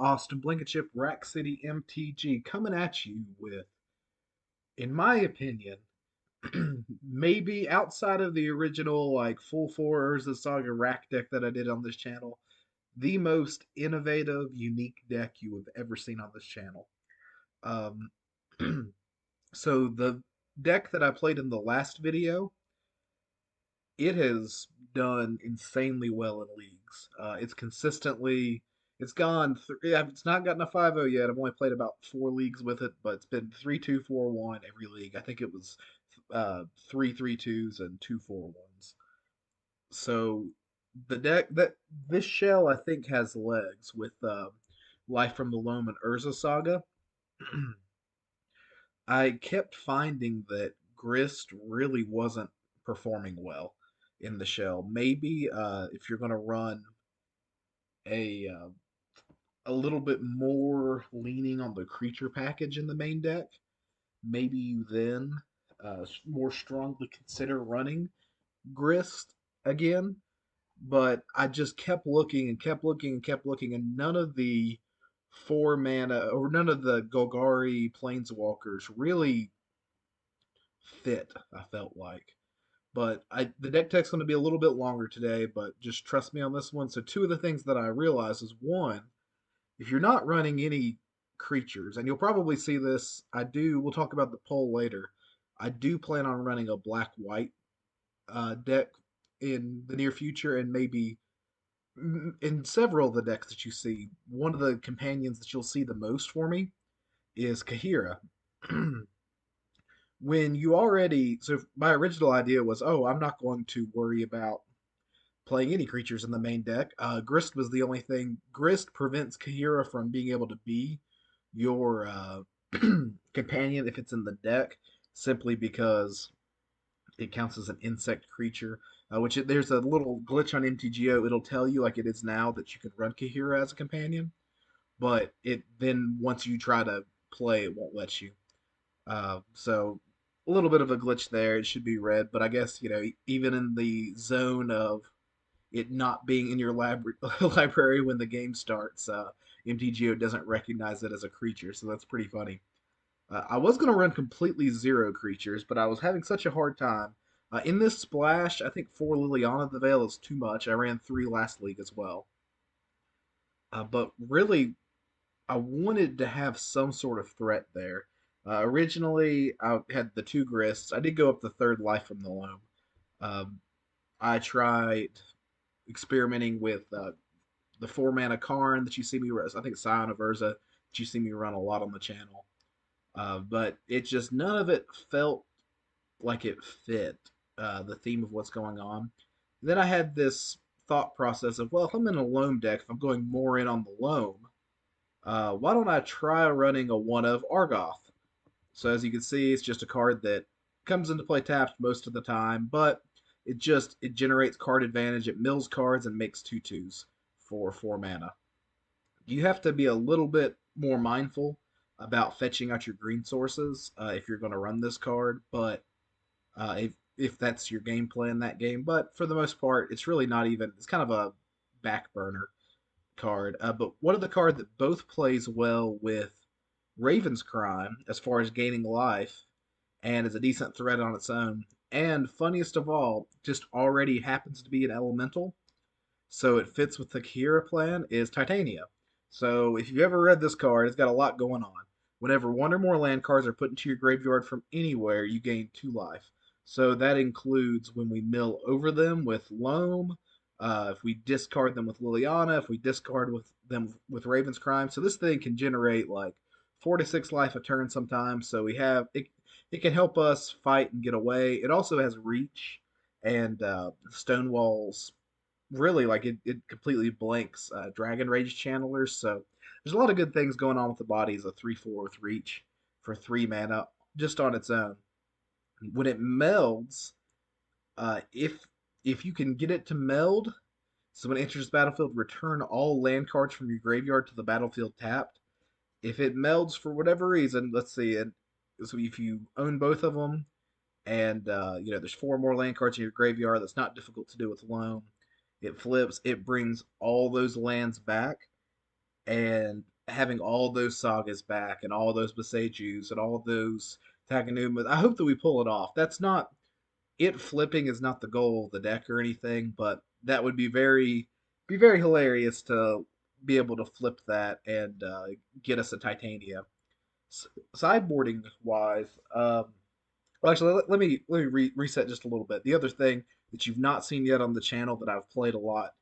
Austin Blankenship, Rack City MTG, coming at you with, in my opinion, maybe outside of the original like full four Urza Saga Rack deck that I did on this channel, the most innovative, unique deck you have ever seen on this channel. Um, so the deck that I played in the last video, it has done insanely well in leagues. It's gone. It's not gotten a 5-0 yet. I've only played about 4 leagues with it, but it's been 3-2-4-1 every league. I think it was 3-3-2s and 2-4-1s. So the deck that this shell I think has legs with Life from the Loam and Urza Saga. I kept finding that Grist really wasn't performing well in the shell. Maybe if you're going to run a uh, a little bit more leaning on the creature package in the main deck, maybe you then more strongly consider running Grist again. But I just kept looking and kept looking and kept looking, and none of the 4 mana or none of the Golgari Planeswalkers really fit, I felt like. But the deck tech's going to be a little bit longer today, but just trust me on this one. So two of the things that I realized is one, if you're not running any creatures, and you'll probably see this, we'll talk about the poll later. I do plan on running a black white deck in the near future, and maybe in several of the decks that you see. One of the companions that you'll see the most for me is Kahira. When you already, so my original idea was, oh, I'm not going to worry about playing any creatures in the main deck. Grist was the only thing. Grist prevents Kahira from being able to be your companion if it's in the deck, simply because it counts as an insect creature. There's a little glitch on MTGO. It'll tell you like it is now that you can run Kahira as a companion, but it then once you try to play, it won't let you. So a little bit of a glitch there. It should be red, but I guess even in the zone of it not being in your library when the game starts, MTGO doesn't recognize it as a creature, so that's pretty funny. I was going to run completely zero creatures, but I was having such a hard time. In this splash, I think 4 Liliana the Veil is too much. I ran 3 last league as well. But really, I wanted to have some sort of threat there. Originally, I had the 2 Grists. I did go up the third Life from the Loam. Um, I tried experimenting with the 4 mana Karn that you see me run. I think Scion of Urza that you see me run a lot on the channel. But it just none of it felt like it fit the theme of what's going on. Then I had this thought process of, well, if I'm in a loam deck, if I'm going more in on the loam, why don't I try running a one of Argoth? So as you can see, it's just a card that comes into play tapped most of the time, but it generates card advantage. It mills cards and makes 2/2s for 4 mana. You have to be a little bit more mindful about fetching out your green sources if you're going to run this card, but if that's your game plan that game. But for the most part, it's really not even. It's kind of a back burner card. But one of the card that both plays well with Raven's Crime as far as gaining life and is a decent threat on its own. And funniest of all, just already happens to be an elemental, so it fits with the Kira plan, is Titania. So if you've ever read this card, it's got a lot going on. Whenever one or more land cards are put into your graveyard from anywhere, you gain 2 life. So that includes when we mill over them with Loam, if we discard them with Liliana, if we discard them with Raven's Crime. So this thing can generate like 4 to 6 life a turn sometimes. So it can help us fight and get away. It also has reach and Stonewall's really like it completely blanks Dragon Rage channelers. So there's a lot of good things going on with the body as a 3/4 with reach for 3 mana just on its own. When it melds, if you can get it to meld, so when it enters the battlefield, return all land cards from your graveyard to the battlefield tapped. If it melds for whatever reason, let's see, so if you own both of them, and there's 4 more land cards in your graveyard, that's not difficult to do with Loam. It flips, it brings all those lands back, and having all those sagas back and all those Besejus and all those Takanumas. I hope that we pull it off. That's not it flipping is not the goal of the deck or anything, but that would be very hilarious to be able to flip that and get us a Titania. Sideboarding wise, well, actually, let me reset just a little bit. The other thing that you've not seen yet on the channel that I've played a lot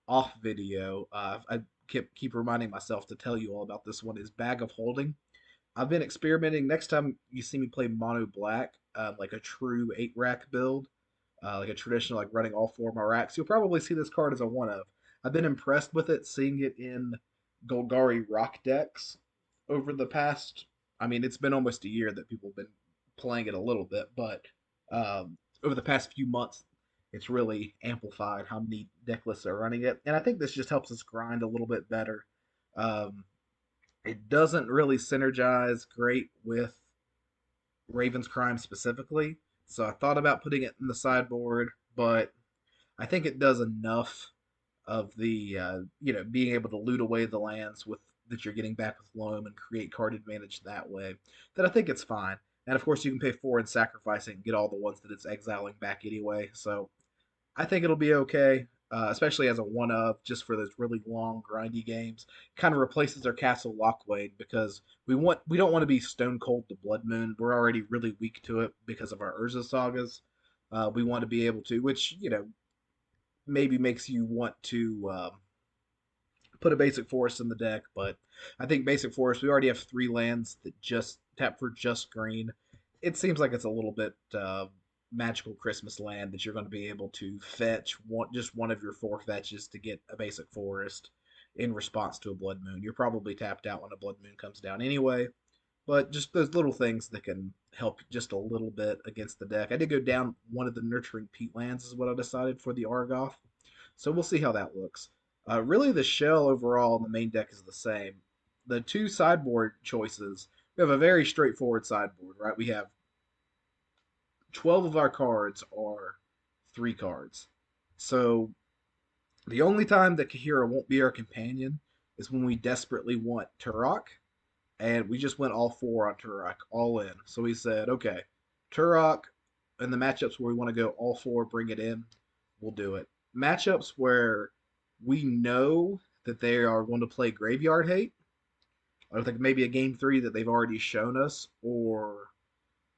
off video, I keep reminding myself to tell you all about this one is Bag of Holding. I've been experimenting. Next time you see me play mono black, like a true 8 rack build, like a traditional, like running all 4 of my racks, you'll probably see this card as a one of. I've been impressed with it, seeing it in Golgari rock decks over the past. I mean, it's been almost a year that people have been playing it a little bit, but over the past few months, it's really amplified how many deck lists are running it, and I think this just helps us grind a little bit better. Um, it doesn't really synergize great with Raven's Crime specifically, so I thought about putting it in the sideboard, but I think it does enough of the being able to loot away the lands with that you're getting back with Loam and create card advantage that way that I think it's fine. And of course, you can pay 4 and sacrifice it and get all the ones that it's exiling back anyway. So I think it'll be okay, especially as a one of just for those really long grindy games. Kind of replaces our Castle Lockwade because we don't want to be stone cold to Blood Moon. We're already really weak to it because of our Urza sagas. We want to be able to, which maybe makes you want to put a basic forest in the deck, but I think basic forest we already have 3 lands that just tap for just green. It seems like it's a little bit magical Christmas land that you're going to be able to fetch just one of your 4 fetches to get a basic forest in response to a blood moon. You're probably tapped out when a blood moon comes down anyway, but just those little things that can help just a little bit against the deck. I did go down one of the nurturing peat lands is what I decided for the Argoth, so we'll see how that looks. Really, the shell overall in the main deck is the same. The 2 sideboard choices, we have a very straightforward sideboard, right? We have 12 of our cards are 3 cards. So the only time that Kahira won't be our companion is when we desperately want Turok, and we just went all 4 on Turok, all in. So we said, okay, Turok, in the matchups where we want to go all 4, bring it in, we'll do it. Matchups where we know that they are going to play Graveyard Hate, I think maybe a game 3 that they've already shown us, or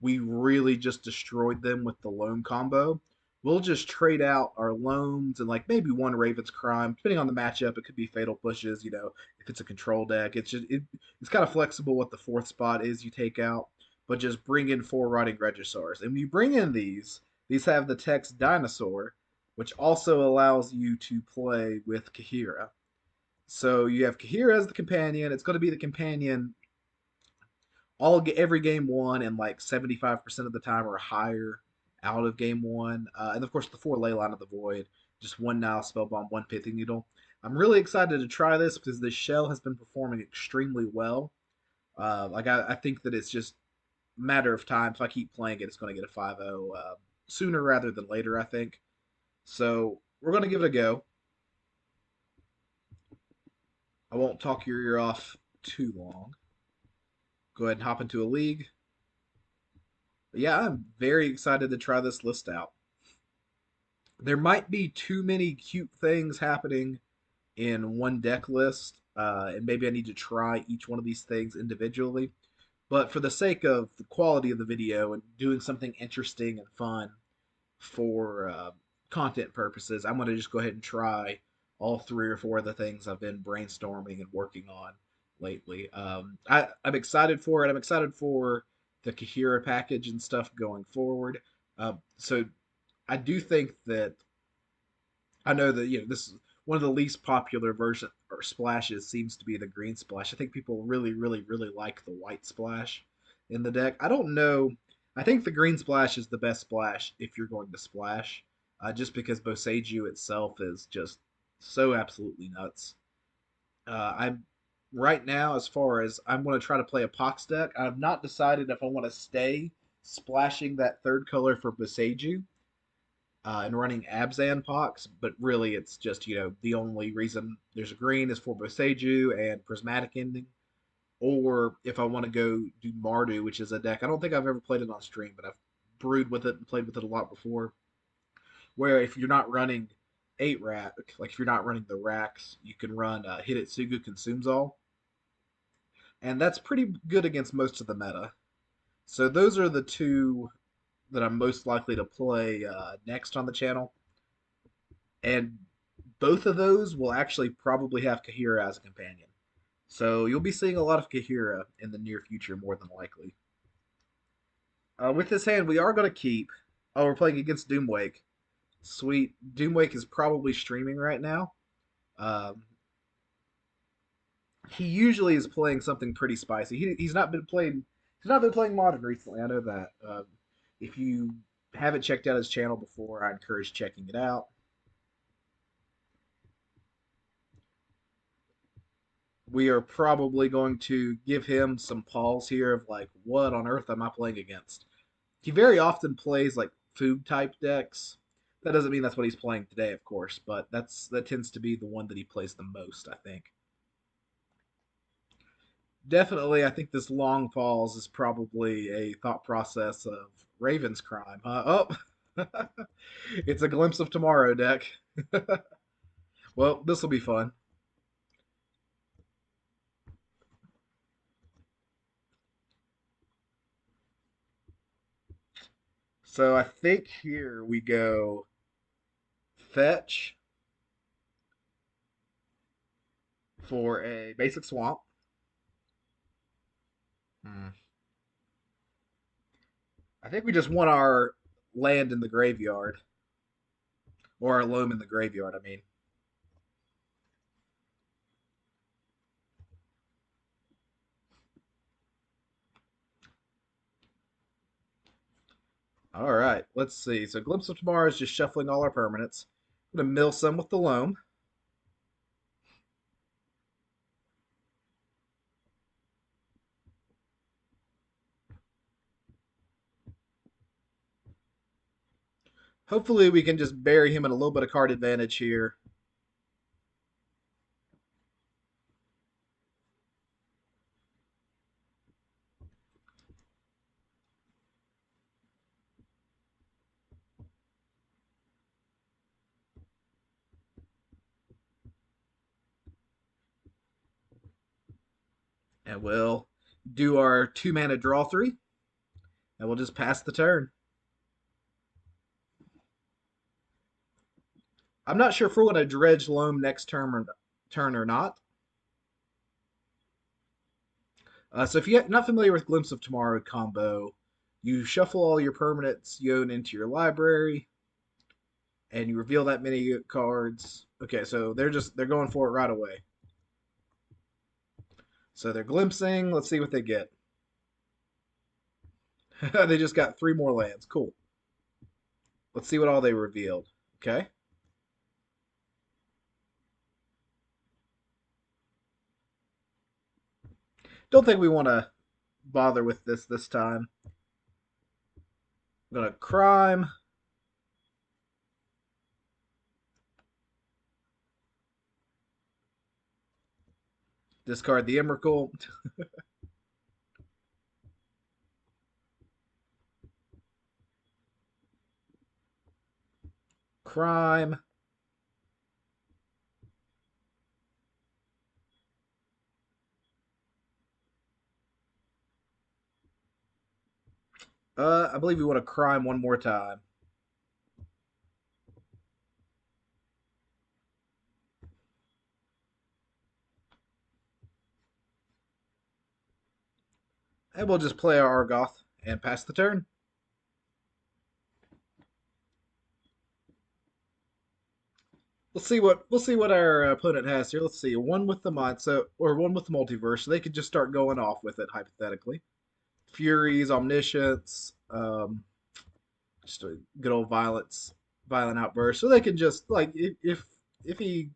we really just destroyed them with the Loam combo. We'll just trade out our Loams and like maybe one Raven's Crime, depending on the matchup. It could be Fatal Pushes, if it's a control deck. It's kind of flexible what the 4th spot is you take out, but just bring in 4 Rotting Regisaurs. And when you bring in these have the text Dinosaur, which also allows you to play with Kahira. So you have Kahira as the companion. It's going to be the companion every game 1 and like 75% of the time or higher out of game 1. And of course, the 4 Leyline of the Void, just 1 Nile Spellbomb, 1 Pithing Needle. I'm really excited to try this because this shell has been performing extremely well. I think that it's just a matter of time. If I keep playing it, it's going to get a 5-0 sooner rather than later, I think. So we're going to give it a go. I won't talk your ear off too long. Go ahead and hop into a league. But yeah, I'm very excited to try this list out. There might be too many cute things happening in one deck list, and maybe I need to try each one of these things individually. But for the sake of the quality of the video and doing something interesting and fun for content purposes, I'm going to just go ahead and try all 3 or 4 of the things I've been brainstorming and working on lately. I'm excited for it. I'm excited for the Kahira package and stuff going forward. So I do think that I know that this is one of the least popular version or splashes seems to be the green splash. I think people really, really, really like the white splash in the deck. I don't know. I think the green splash is the best splash if you're going to splash, just because Boseiju itself is just so absolutely nuts. I'm right now, as far as I'm going to try to play a Pox deck. I've not decided if I want to stay splashing that 3rd color for Boseiju and running Abzan Pox, but really it's just, the only reason there's a green is for Boseiju and Prismatic Ending. or if I want to go do Mardu, which is a deck. I don't think I've ever played it on stream, but I've brewed with it and played with it a lot before. Where if you're not running 8 rack, like if you're not running the racks, you can run Hidetsugu Consumes All, and that's pretty good against most of the meta. So those are the two that I'm most likely to play next on the channel, and both of those will actually probably have Kahira as a companion. So you'll be seeing a lot of Kahira in the near future, more than likely. With this hand, we are going to keep. Oh, we're playing against Doomwake. Sweet. Doomwake is probably streaming right now. Um, he usually is playing something pretty spicy. He's not been playing. He's not been playing modern recently. I know that. If you haven't checked out his channel before, I encourage checking it out. We are probably going to give him some pause here of like, what on earth am I playing against? He very often plays like food type decks. That doesn't mean that's what he's playing today, of course, but that tends to be the one that he plays the most, I think. Definitely, I think this long pause is probably a thought process of Raven's crime. Oh, it's a glimpse of tomorrow deck. Well, this will be fun. So I think here we go fetch for a basic swamp. Hmm. I think we just want our land in the graveyard, or our loam in the graveyard. I mean, all right. Let's see. So glimpse of tomorrow is just shuffling all our permanents. I'm gonna mill some with the loam. Hopefully, we can just bury him in a little bit of card advantage here. And we'll do our 2 mana draw 3, and we'll just pass the turn. I'm not sure if we're going to dredge loam next turn or not. So if you're not familiar with Glimpse of Tomorrow combo, you shuffle all your permanents you own into your library, and you reveal that many cards. Okay, so they're going for it right away. So they're glimpsing. Let's see what they get. They just got 3 more lands. Cool. Let's see what all they revealed. Okay. Don't think we want to bother with this time. I'm gonna crime. Discard the Emrakul. Crime. I believe we want to crime one more time. And we'll just play our Argoth and pass the turn. We'll see what our opponent has here. Let's see, one with the mind, so or one with the multiverse. So they could just start going off with it hypothetically. Furies, omniscience, just a good old violent outburst. So they can just like if he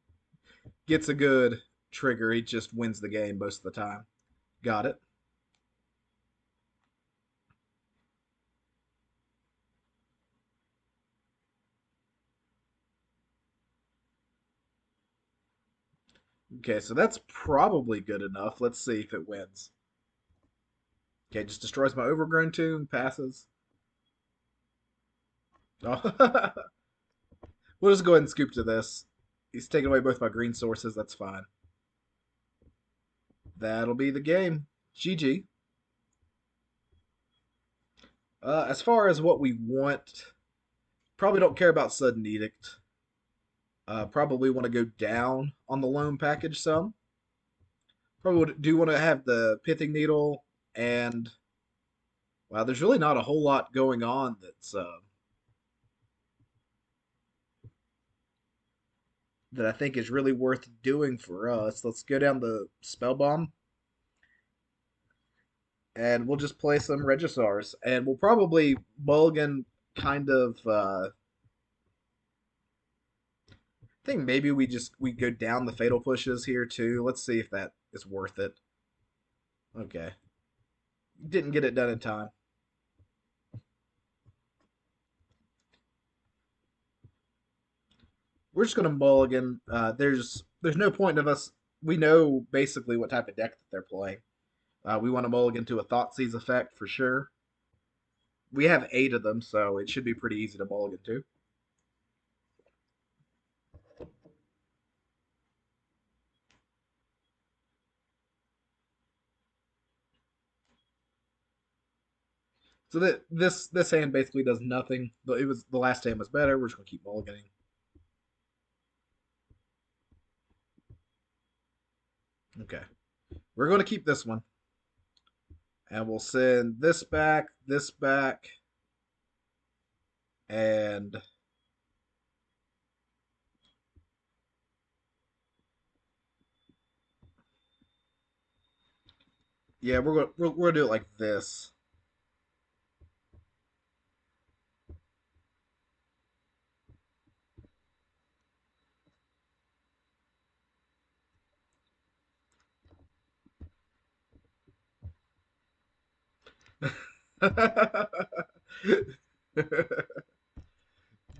gets a good trigger, he just wins the game most of the time. Got it. Okay, so that's probably good enough. Let's see if it wins. Okay, just destroys my overgrown tomb, passes. Oh. We'll just go ahead and scoop to this. He's taking away both my green sources. That's fine. That'll be the game. GG. As far as what we want, probably don't care about Sudden Edict. Probably want to go down on the loan package some. Probably do want to have the Pithing Needle and wow, there's really not a whole lot going on that I think is really worth doing for us. Let's go down the Spell Bomb and we'll just play some Regisars and we'll probably mulligan kind of I think maybe we go down the fatal pushes here too. Let's see if that is worth it. Okay. Didn't get it done in time. We're just gonna mulligan. There's no point of us. We know basically what type of deck that they're playing. We want to mulligan to a Thoughtseize effect for sure. We have 8 of them, so it should be pretty easy to mulligan to. So that this hand basically does nothing. But it was the last hand was better. We're just gonna keep mulliganing. Okay, we're gonna keep this one, and we'll send this back, and yeah, we're gonna do it like this.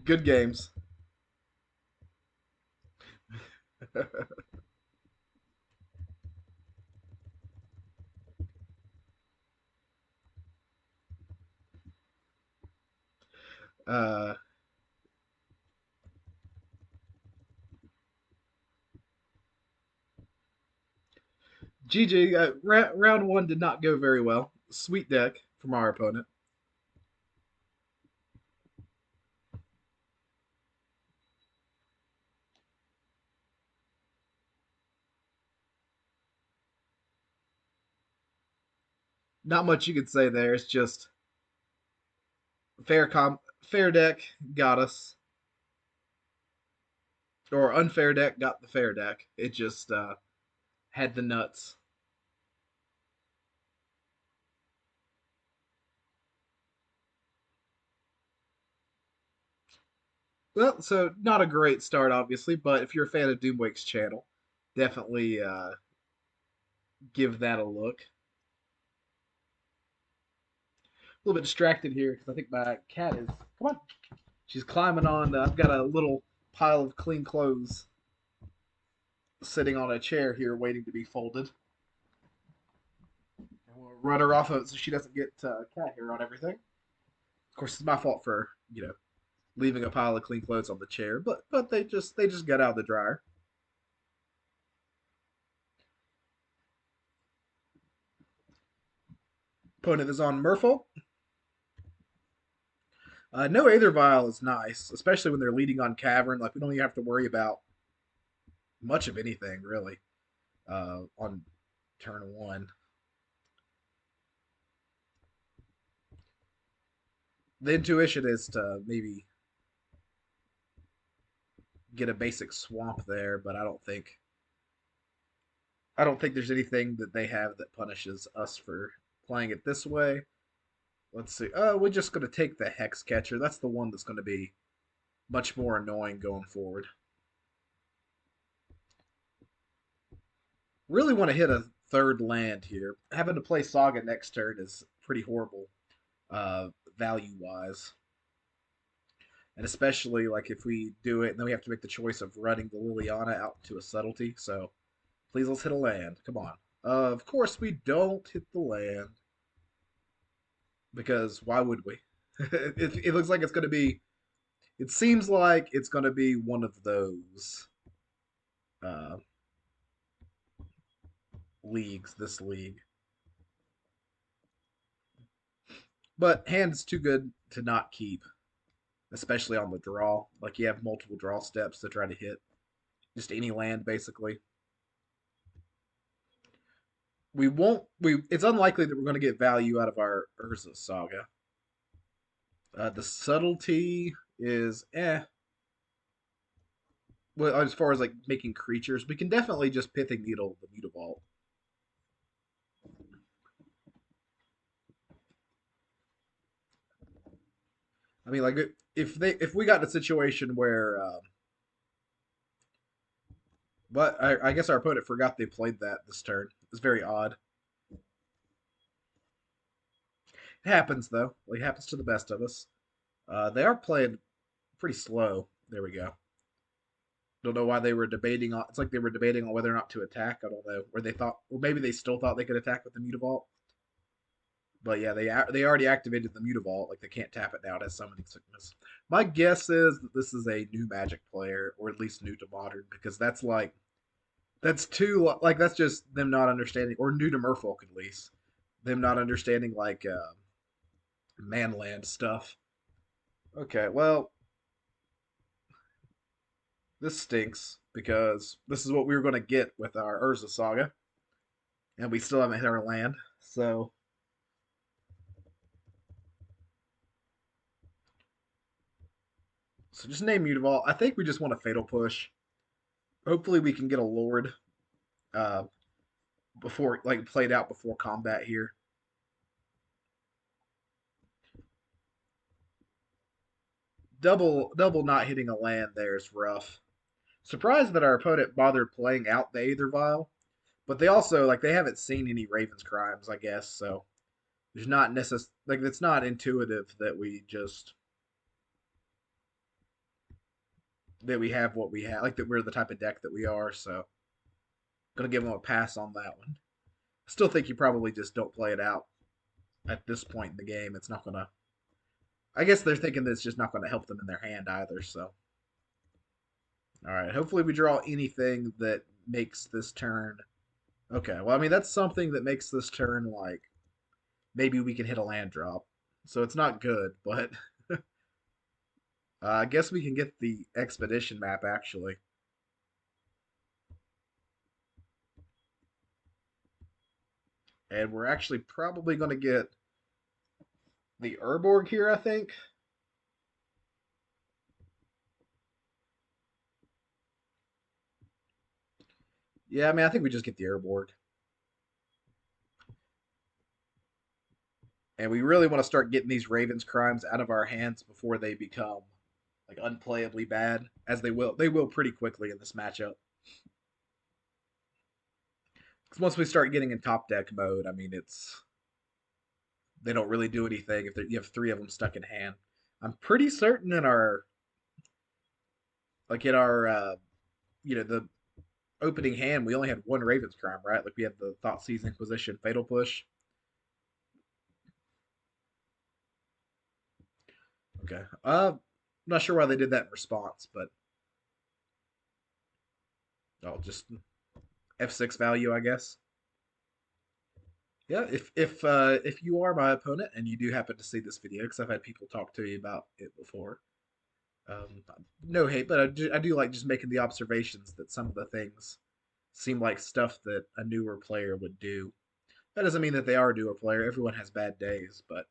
Good games. uh, GG. Round one did not go very well. Sweet deck from our opponent. Not much you could say there. It's just fair deck got us, or unfair deck got the fair deck. It just had the nuts. Well, so not a great start, obviously, but if you're a fan of Doomwake's channel, definitely give that a look. A little bit distracted here because I think my cat is. Come on, she's climbing on. I've got a little pile of clean clothes sitting on a chair here, waiting to be folded. And we'll run her off of it so she doesn't get cat hair on everything. Of course, it's my fault for leaving a pile of clean clothes on the chair, but they just got out of the dryer. Opponent is on Merfolk. No Aether Vial is nice, especially when they're leading on Cavern. Like we don't even have to worry about much of anything really on turn one. The intuition is to maybe get a basic swamp there, but I don't think there's anything that they have that punishes us for playing it this way. Let's see. Oh, we're just going to take the Hex Catcher. That's the one that's going to be much more annoying going forward. Really want to hit a third land here. Having to play Saga next turn is pretty horrible value wise. And especially like if we do it and then we have to make the choice of running the Liliana out to a subtlety. So Please, let's hit a land. Come on. Of course, we don't hit the land because why would we? It looks like it's going to be. It seems like it's going to be one of those uh, leagues. This league, but hand's too good to not keep, especially on the draw. Like you have multiple draw steps to try to hit just any land, basically. We won't. We. It's unlikely that we're going to get value out of our Urza Saga. The subtlety is well, as far as like making creatures, we can definitely just pithing needle the mutavault. I mean, like if we got in a situation where, but I guess our opponent forgot they played that this turn. It's very odd. It happens though. Like it happens to the best of us. They are playing pretty slow. There we go. Don't know why they were debating on. It's like they were debating on whether or not to attack. I don't know. Or they thought, or maybe they still thought they could attack with the mutavault. But yeah, they already activated the Mutavault. Like they can't tap it now. It has summoning sickness. My guess is that this is a new Magic player, or at least new to Modern, because that's like that's too like that's just them not understanding, or new to Merfolk at least, them not understanding like manland stuff. Okay, well this stinks because this is what we were going to get with our Urza Saga, and we still haven't hit our land. So just name Mutavault. I think we just want a Fatal Push. Hopefully we can get a Lord uh, before like played out before combat here. Double not hitting a land there is rough. Surprised that our opponent bothered playing out the Aether Vial, but they also like they haven't seen any Raven's crimes, I guess. So there's not like it's not intuitive that we just that we have what we have, like that we're the type of deck that we are. So gonna give them a pass on that one. Still think you probably just don't play it out at this point in the game. It's not gonna. I guess they're thinking that it's just not going to help them in their hand either. So, all right. Hopefully, we draw anything that makes this turn. Okay. Well, I mean, that's something that makes this turn like maybe we can hit a land drop. So it's not good, but I guess we can get the expedition map actually. And we're actually probably going to get the Urborg here, I think. Yeah, I mean, I think we just get the Urborg. And we really want to start getting these Ravens crimes out of our hands before they become like unplayably bad, as they will pretty quickly in this matchup. Because once we start getting in top deck mode, I mean, it's they don't really do anything if you have three of them stuck in hand. I'm pretty certain in our like in our the opening hand we only had one Raven's Crime, right? Like we had the Thoughtseize Inquisition Fatal Push. Okay. I'm not sure why they did that in response, but I'll just F6 value, I guess. Yeah, if you are my opponent and you do happen to see this video, because I've had people talk to you about it before, um, no hate, but I do like just making the observations that some of the things seem like stuff that a newer player would do. That doesn't mean that they are a newer player. Everyone has bad days, but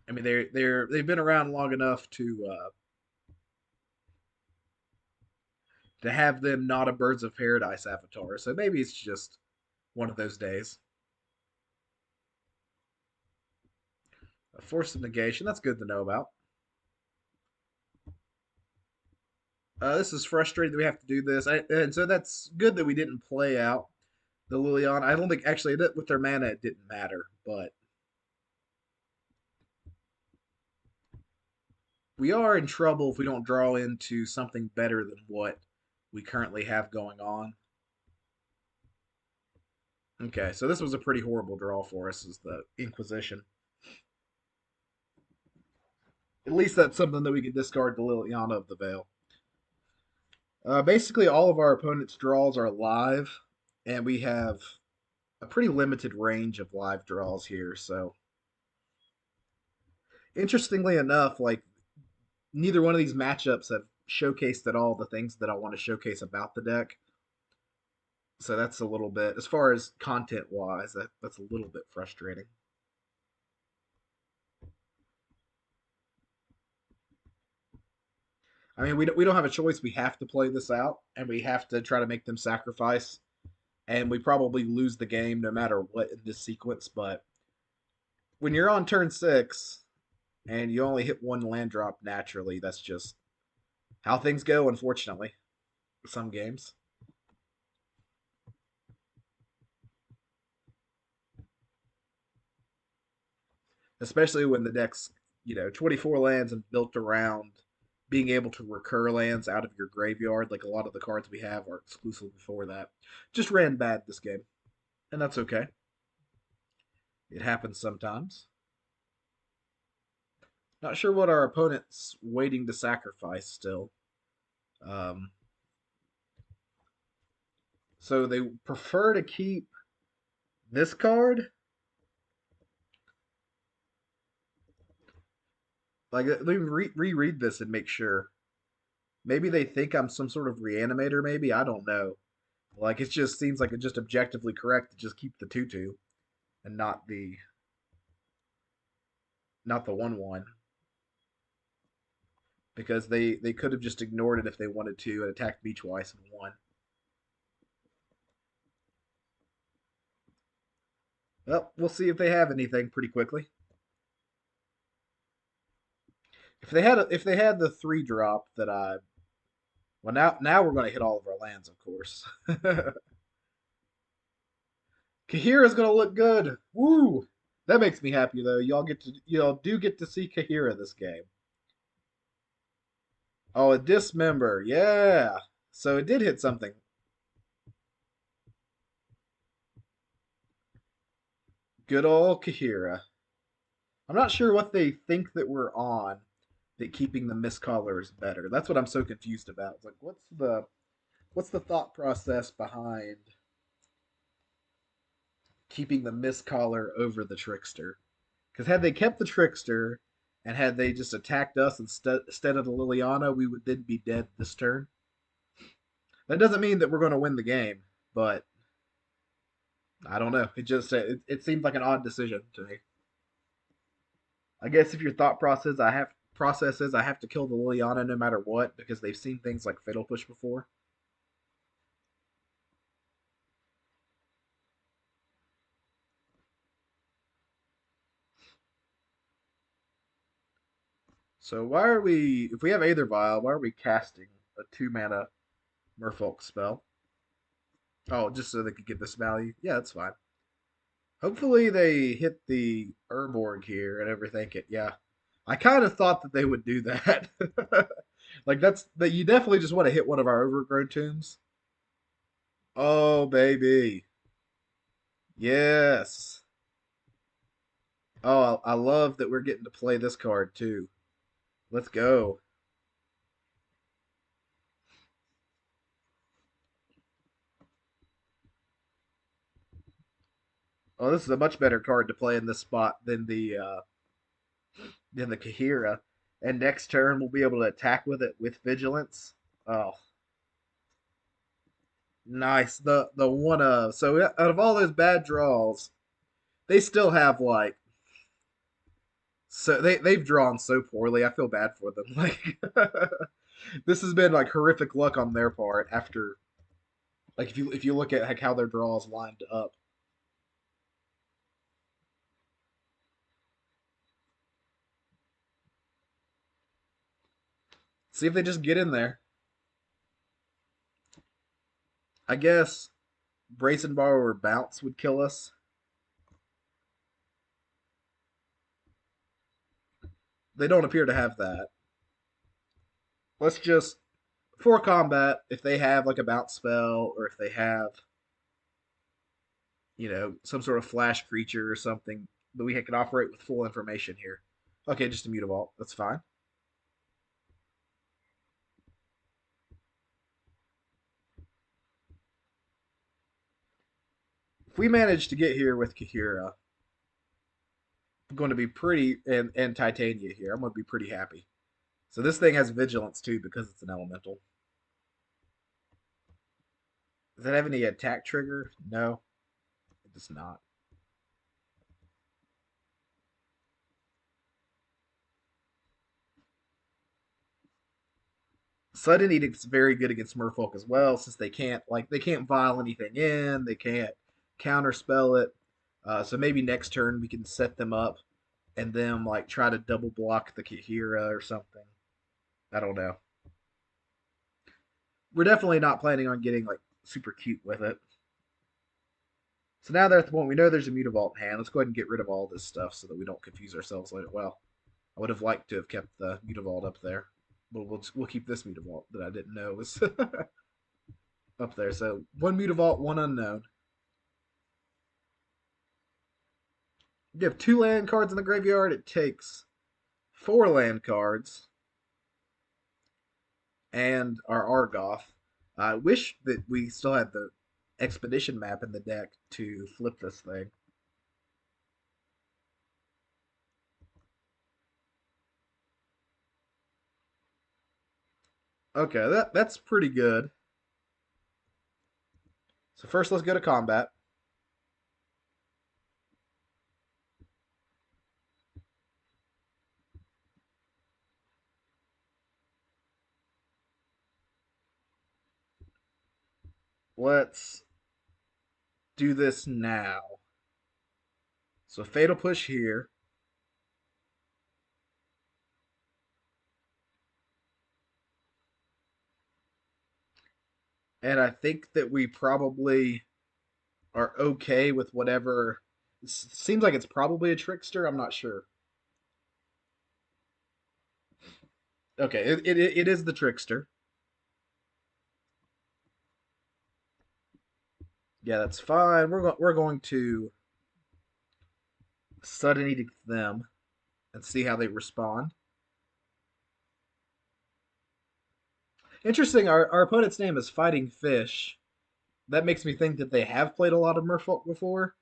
I mean they've been around long enough to have them not a Birds of Paradise avatar. So maybe it's just one of those days. A force of negation. That's good to know about. This is frustrating that we have to do this, and so that's good that we didn't play out the Liliana. I don't think actually that with their mana it didn't matter, but we are in trouble if we don't draw into something better than what we currently have going on. Okay, so this was a pretty horrible draw for us, is the Inquisition. At least that's something that we can discard the Liliana of the Veil. Basically, all of our opponent's draws are live, and we have a pretty limited range of live draws here. So, interestingly enough, like neither one of these matchups have showcased at all the things that I want to showcase about the deck. So that's a little bit, as far as content wise, that's a little bit frustrating. I mean, we don't have a choice. We have to play this out, and we have to try to make them sacrifice. And we probably lose the game no matter what in this sequence. But when you're on turn 6 and you only hit one land drop naturally, that's just how things go, unfortunately. Some games. Especially when the deck's 24 lands and built around being able to recur lands out of your graveyard. Like a lot of the cards we have are exclusively for that. Just ran bad this game, and that's okay. It happens sometimes. Not sure what our opponent's waiting to sacrifice still. Um, so they prefer to keep this card. Like, let me reread this and make sure. Maybe they think I'm some sort of reanimator. Maybe I don't know. Like it just seems like it's just objectively correct to just keep the 2/2 and not the 1/1 because they could have just ignored it if they wanted to and attacked me twice and won. Well, we'll see if they have anything pretty quickly. If they had the 3 drop that I well now we're going to hit all of our lands, of course. Kahira's going to look good. Woo! That makes me happy though. Y'all do get to see Kahira this game. Oh, a dismember. Yeah. So it did hit something. Good old Kahira. I'm not sure what they think that we're on that keeping the miscolor is better. That's what I'm so confused about. It's like what's the thought process behind keeping the miscolor over the trickster? Because had they kept the trickster and had they just attacked us instead of the Liliana, we would then be dead this turn. That doesn't mean that we're going to win the game, but I don't know. It seemed like an odd decision to me. I guess if your thought process is I have to kill the Liliana no matter what because they've seen things like Fatal Push before. So why are we if we have Aether Vial, why are we casting a 2 mana Merfolk spell? Oh, just so they could get this value. Yeah, that's fine. Hopefully they hit the Urborg here and everything. Yeah, I kind of thought that they would do that. Like that's that you definitely just want to hit one of our overgrown tombs. Oh baby, yes. Oh, I love that we're getting to play this card too. Let's go. Oh, this is a much better card to play in this spot than the Kahira. And next turn we'll be able to attack with it with vigilance. Oh, nice. The one of so out of all those bad draws, they still have like so they've drawn so poorly. I feel bad for them. Like this has been like horrific luck on their part after like if you look at like how their draws lined up. See if they just get in there. I guess Brazen Bar or Bounce would kill us. They don't appear to have that. Let's just for combat, if they have like a bounce spell or if they have, some sort of flash creature or something, but we can operate with full information here. Okay, just a Mutavault. That's fine. If we manage to get here with Kahira, I'm going to be pretty, and Titania here, I'm going to be pretty happy. So this thing has vigilance too because it's an elemental. Does that have any attack trigger? No, it does not. Sudden Edict's very good against Merfolk as well, since they can't vial anything in, they can't counterspell it. So maybe next turn we can set them up and then like try to double block the Kahira or something. I don't know. We're definitely not planning on getting like super cute with it. So now they're at the point we know there's a Mutavault in hand. Let's go ahead and get rid of all this stuff so that we don't confuse ourselves later. Well, I would have liked to have kept the Mutavault up there, but we'll keep this Mutavault that I didn't know was up there. So one Mutavault, one unknown. You have 2 land cards in the graveyard. It takes 4 land cards and our Argoth. I wish that we still had the expedition map in the deck to flip this thing. Okay, that's pretty good. So first, let's go to combat. Let's do this now. So fatal push here. And I think that we probably are okay with whatever. It seems like it's probably a trickster. I'm not sure. Okay, it is the trickster. Yeah, that's fine. We're going to sudden edict them and see how they respond. Interesting. Our opponent's name is Fighting Fish. That makes me think that they have played a lot of Merfolk before.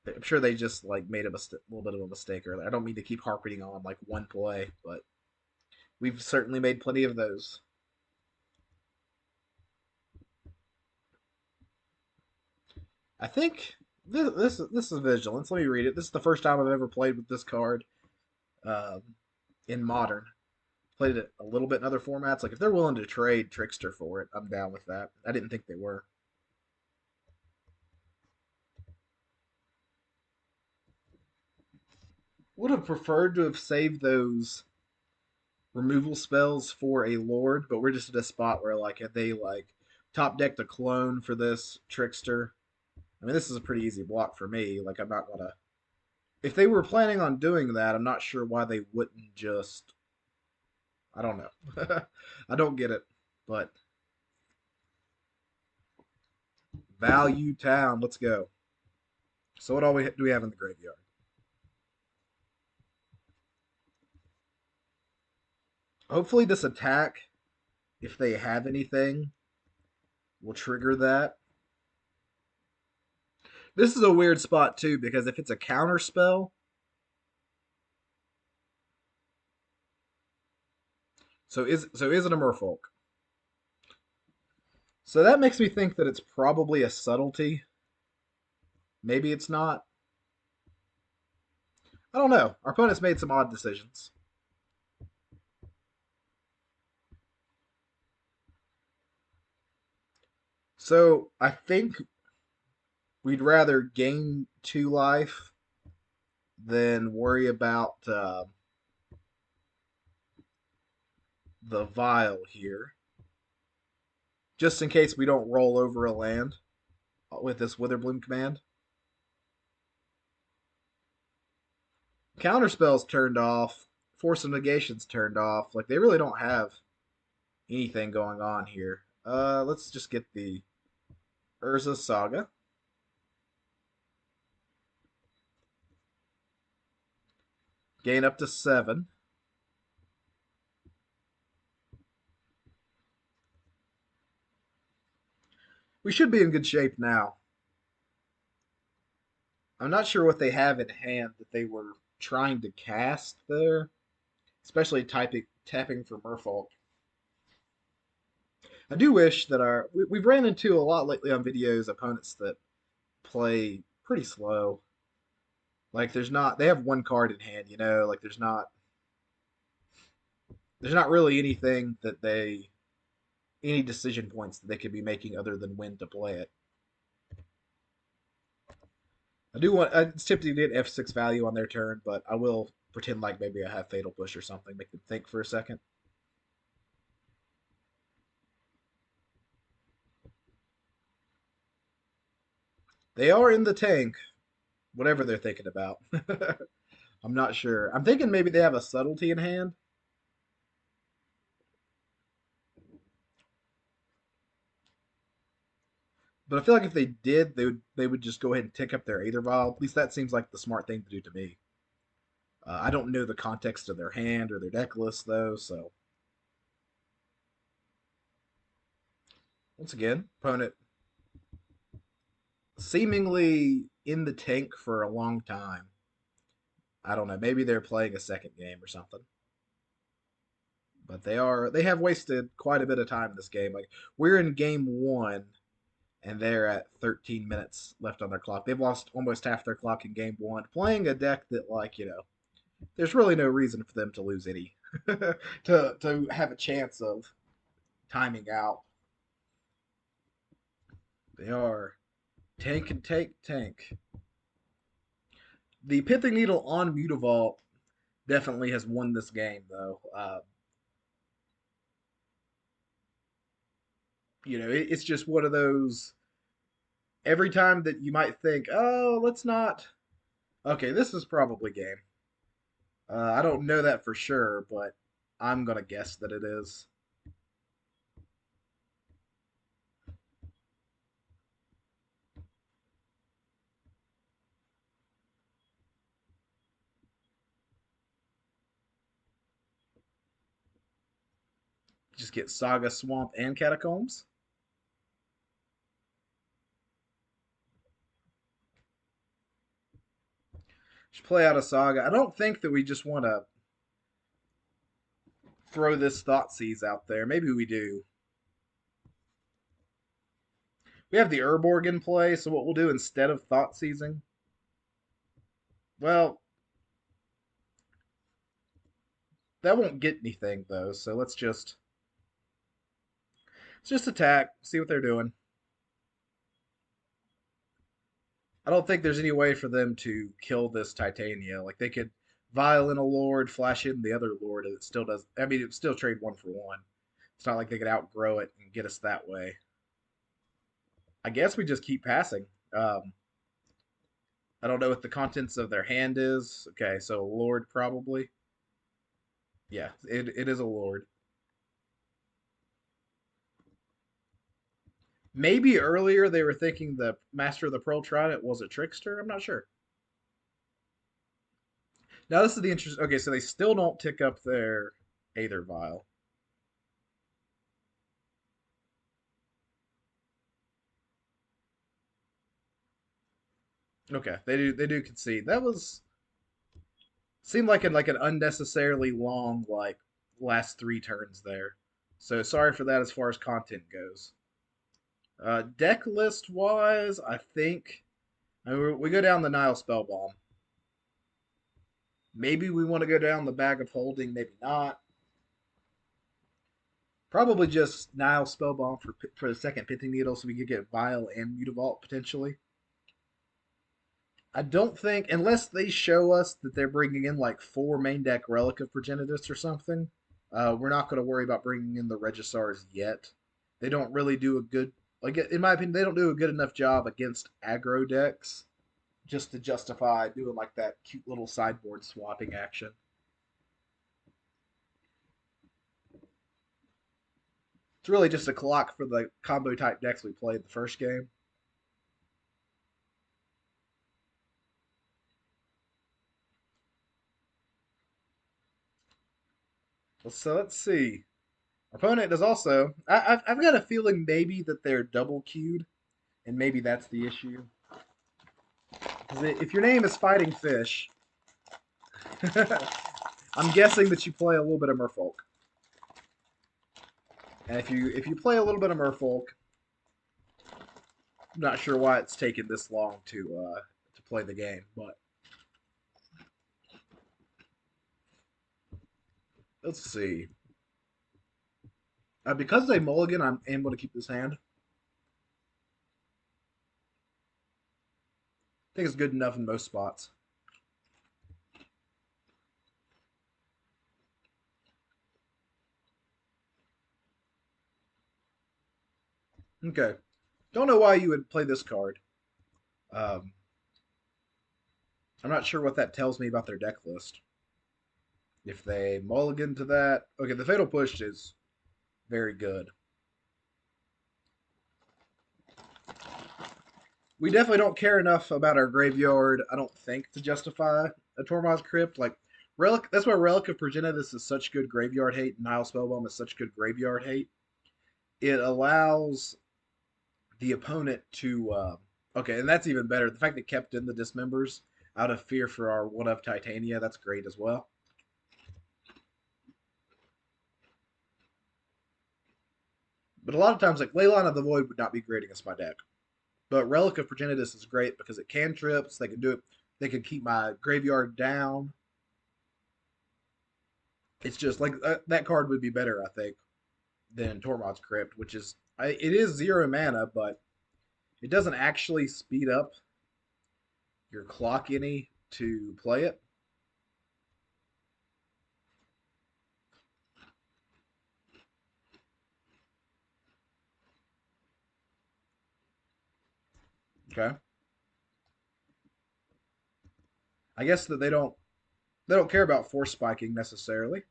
I'm sure they just like made a little bit of a mistake earlier. I don't mean to keep harping on like one play, but we've certainly made plenty of those. I think this is Vigilance. Let me read it. This is the first time I've ever played with this card um, in Modern. Played it a little bit in other formats. Like if they're willing to trade Trickster for it, I'm down with that. I didn't think they were. Would have preferred to have saved those removal spells for a Lord, but we're just at a spot where like if they like top decked a clone for this Trickster, I mean this is a pretty easy block for me. Like I'm not gonna. If they were planning on doing that, I'm not sure why they wouldn't just. I don't know. I don't get it, but Value Town. Let's go. So what all do we have in the graveyard? Hopefully this attack, if they have anything, will trigger that. This is a weird spot too because if it's a counter spell, so is it a Merfolk? So that makes me think that it's probably a subtlety. Maybe it's not. I don't know. Our opponent's made some odd decisions. So I think we'd rather gain 2 life than worry about the vial here. Just in case we don't roll over a land with this Witherbloom command. Counterspell's turned off Force of Negation's turned off. Like they really don't have anything going on here. Let's just get the Urza Saga. Gain up to 7. We should be in good shape now. I'm not sure what they have in hand that they were trying to cast there, especially tapping for Merfolk. I do wish that we've ran into a lot lately on videos opponents that play pretty slow. Like there's not they have one card in hand, like there's not really anything that they any decision points that they could be making other than when to play it. It's tempting to get F6 value on their turn, but I will pretend like maybe I have Fatal Push or something, make them think for a second. They are in the tank, whatever they're thinking about. I'm not sure. I'm thinking maybe they have a subtlety in hand. But I feel like if they did, they would just go ahead and tick up their Aether Vial. At least that seems like the smart thing to do to me. I don't know the context of their hand or their deck list though, so once again, opponent seemingly in the tank for a long time. I don't know. Maybe they're playing a second game or something. But they have wasted quite a bit of time in this game. Like we're in game 1 and they're at 13 minutes left on their clock. They've lost almost half their clock in game 1 playing a deck that there's really no reason for them to lose any to have a chance of timing out. They are tank and tank. The Pithing Needle on Mutavault definitely has won this game, though. It's just one of those. Every time that you might think, oh, let's not. Okay, this is probably game. I don't know that for sure, but I'm gonna guess that it is. Just get Saga, Swamp, and Catacombs. Just play out a Saga. I don't think that we just want to throw this Thoughtseize out there. Maybe we do. We have the Urborg in play, so what we'll do instead of Thoughtseizing, well, that won't get anything though. So let's just attack, see what they're doing. I don't think there's any way for them to kill this Titania. Like they could vial in a Lord, flash in the other Lord, and it still does. I mean, it would still trade 1 for 1. It's not like they could outgrow it and get us that way. I guess we just keep passing. I don't know what the contents of their hand is. Okay, so Lord probably. Yeah, it is a Lord. Maybe earlier they were thinking the Master of the Pearl Trident was a trickster. I'm not sure. Now this is the interest. Okay, so they still don't tick up their Aether Vial. Okay, they do concede. That was seemed like an unnecessarily long last 3 turns there. So sorry for that as far as content goes. Deck list wise, I think we go down the Nile Spellbomb. Maybe we want to go down the Bag of Holding, maybe not. Probably just Nile Spellbomb for the second Pithing Needle so we could get Vial and Mutavault potentially. I don't think, unless they show us that they're bringing in like 4 main deck Relic of Progenitus or something, we're not going to worry about bringing in the Regisars yet. They don't really do a good, like in my opinion, they don't do a good enough job against aggro decks just to justify doing like that cute little sideboard swapping action. really just a clock for the combo type decks we played the first game. So let's see. Our opponent is also. I've got a feeling maybe that they're double queued, and maybe that's the issue. Because if your name is Fighting Fish, I'm guessing that you play a little bit of Merfolk. And if you play a little bit of Merfolk, I'm not sure why it's taken this long to play the game, but let's see. Because they mulligan, I'm able to keep this hand. I think it's good enough in most spots. Okay. Don't know why you would play this card. Um, I'm not sure what that tells me about their deck list. If they mulligan to that, okay, the Fatal Push is very good. We definitely don't care enough about our graveyard, I don't think, to justify a Tormod's Crypt. Like, Relic, that's why Relic of Progenitus is such good graveyard hate, and Nile Spellbomb is such good graveyard hate. It allows the opponent to. Okay, and that's even better. The fact that kept in the Dismembers out of fear for our One of Titania, that's great as well. But a lot of times, like Leyline of the Void would not be great against my deck. But Relic of Progenitus is great because it cantrips. They can do it. They can keep my graveyard down. It's just like that card would be better, I think, than Tormod's Crypt, which is it is 0 mana, but it doesn't actually speed up your clock any to play it. Okay. I guess that they don't care about force spiking necessarily.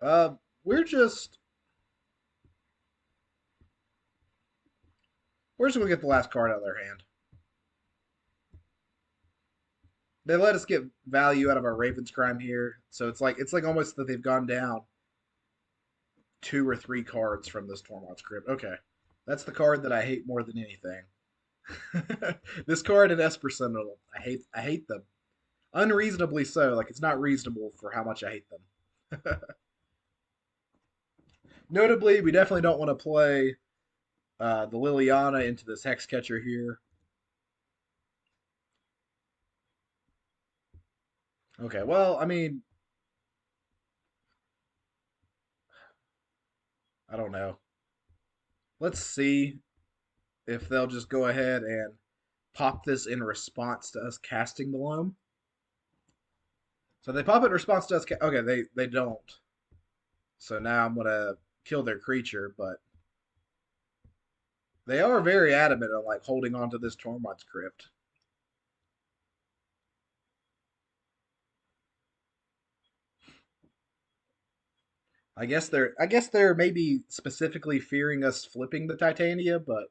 Uh, we're just we're just gonna get the last card out of their hand. They let us get value out of our Raven's Crime here, so it's like almost that they've gone down 2 or 3 cards from this Tormod's Crypt. Okay, that's the card that I hate more than anything. This card and Esper Sentinel, I hate them unreasonably so. Like it's not reasonable for how much I hate them. Notably, we definitely don't want to play the Liliana into this Hex Catcher here. Okay, well, I mean, I don't know. Let's see if they'll just go ahead and pop this in response to us casting the loam. So they pop it in response to us. Okay, they don't. So now I'm gonna kill their creature, but they are very adamant on like holding on to this Tormod's Crypt. I guess they're maybe specifically fearing us flipping the Titania, but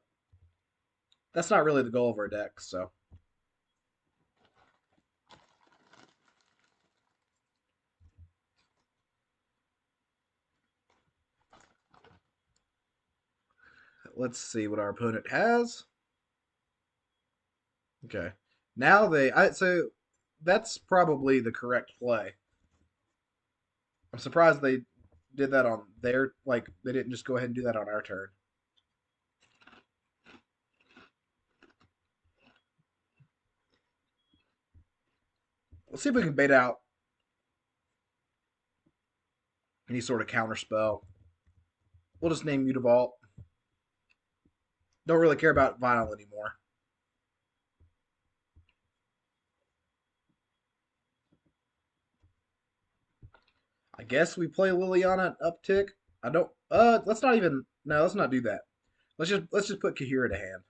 that's not really the goal of our deck. So let's see what our opponent has. Okay, now so that's probably the correct play. I'm surprised they did that on their like they didn't just go ahead and do that on our turn. Let's see if we can bait out any sort of counter spell. We'll just name Mutavault. Don't really care about Vinyl anymore. I guess we play Liliana uptick. I don't. Let's not even. No, let's not do that. Let's just put Kahira to hand.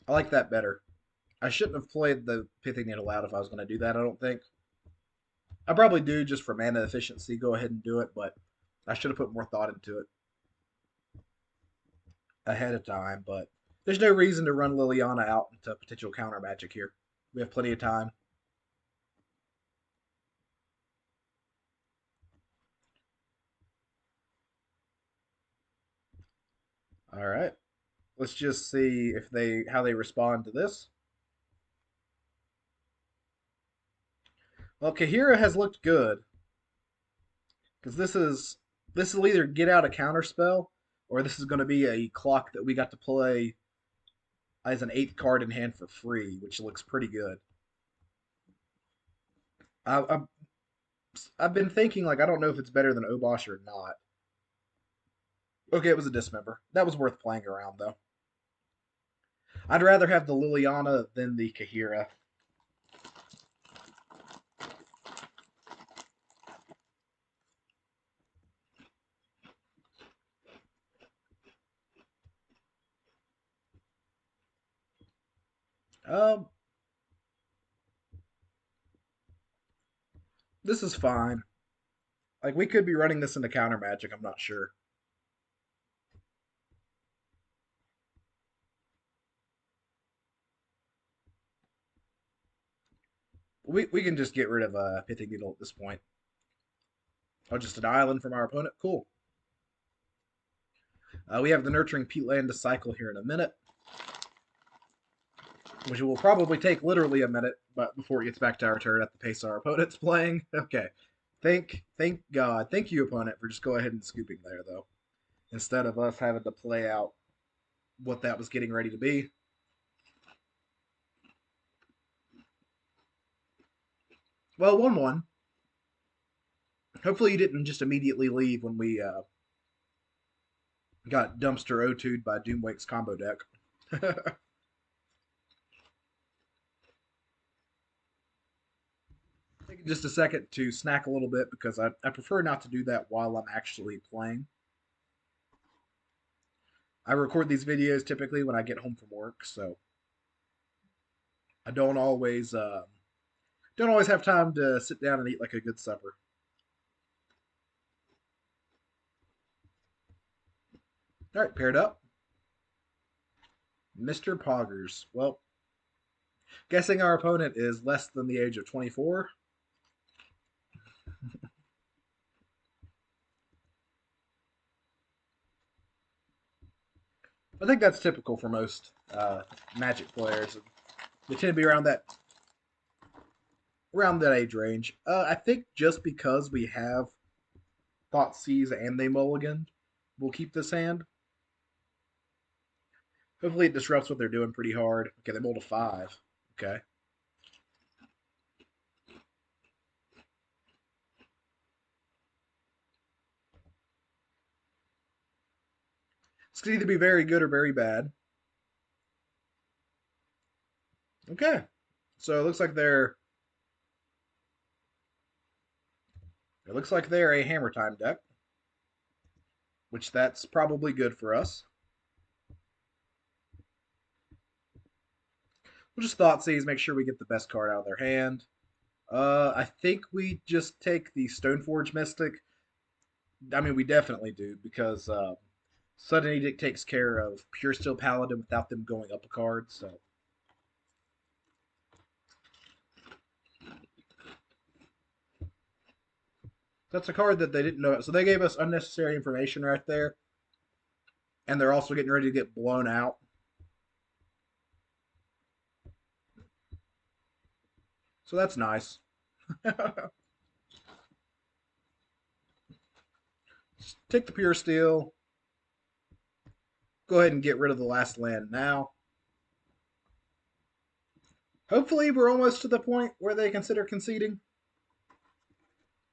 I like that better. I shouldn't have played the Pithing Needle out if I was going to do that. I don't think. I probably do just for mana efficiency. Go ahead and do it, but I should have put more thought into it ahead of time. But there's no reason to run Liliana out into potential counter magic here. We have plenty of time. All right. Let's just see if they how they respond to this. Well, Kahira has looked good because this will either get out a counter spell or this is going to be a clock that we got to play as an eighth card in hand for free, which looks pretty good. I, I've been thinking like I don't know if it's better than Obosh or not. Okay, it was a dismember. That was worth playing around though. I'd rather have the Liliana than the Kahira. Um, this is fine. Like we could be running this into counter magic. I'm not sure. We can just get rid of Pithing Needle at this point. Oh, just an island from our opponent. Cool. We have the Nurturing Peatland to cycle here in a minute, which will probably take literally a minute, but before it gets back to our turn at the pace our opponent's playing. Okay. Thank God. Thank you, opponent, for just go ahead and scooping there, though, instead of us having to play out what that was getting ready to be. Well, 1-1. Hopefully you didn't just immediately leave when we got dumpster O2'd by Doomwake's combo deck. Take just a second to snack a little bit because I prefer not to do that while I'm actually playing. I record these videos typically when I get home from work, so I don't always have time to sit down and eat like a good supper. All right, paired up. Mr. Poggers. Well, guessing our opponent is less than the age of 24. I think that's typical for most Magic players. They tend to be around that age range. I think just because we have Thoughtseize and they mulligan, we'll keep this hand. Hopefully, it disrupts what they're doing pretty hard. Okay, they rolled a 5. Okay. This could either be very good or very bad. Okay. So it looks like they're a Hammer Time deck, which that's probably good for us. We'll just Thoughtseize, make sure we get the best card out of their hand. I think we just take the Stoneforge Mystic. I mean, we definitely do because Sudden Edict takes care of Pure Steel Paladin without them going up a card. So that's a card that they didn't know. So they gave us unnecessary information right there, and they're also getting ready to get blown out. So that's nice. Take the Pure Steel. Go ahead and get rid of the last land now. Hopefully, we're almost to the point where they consider conceding.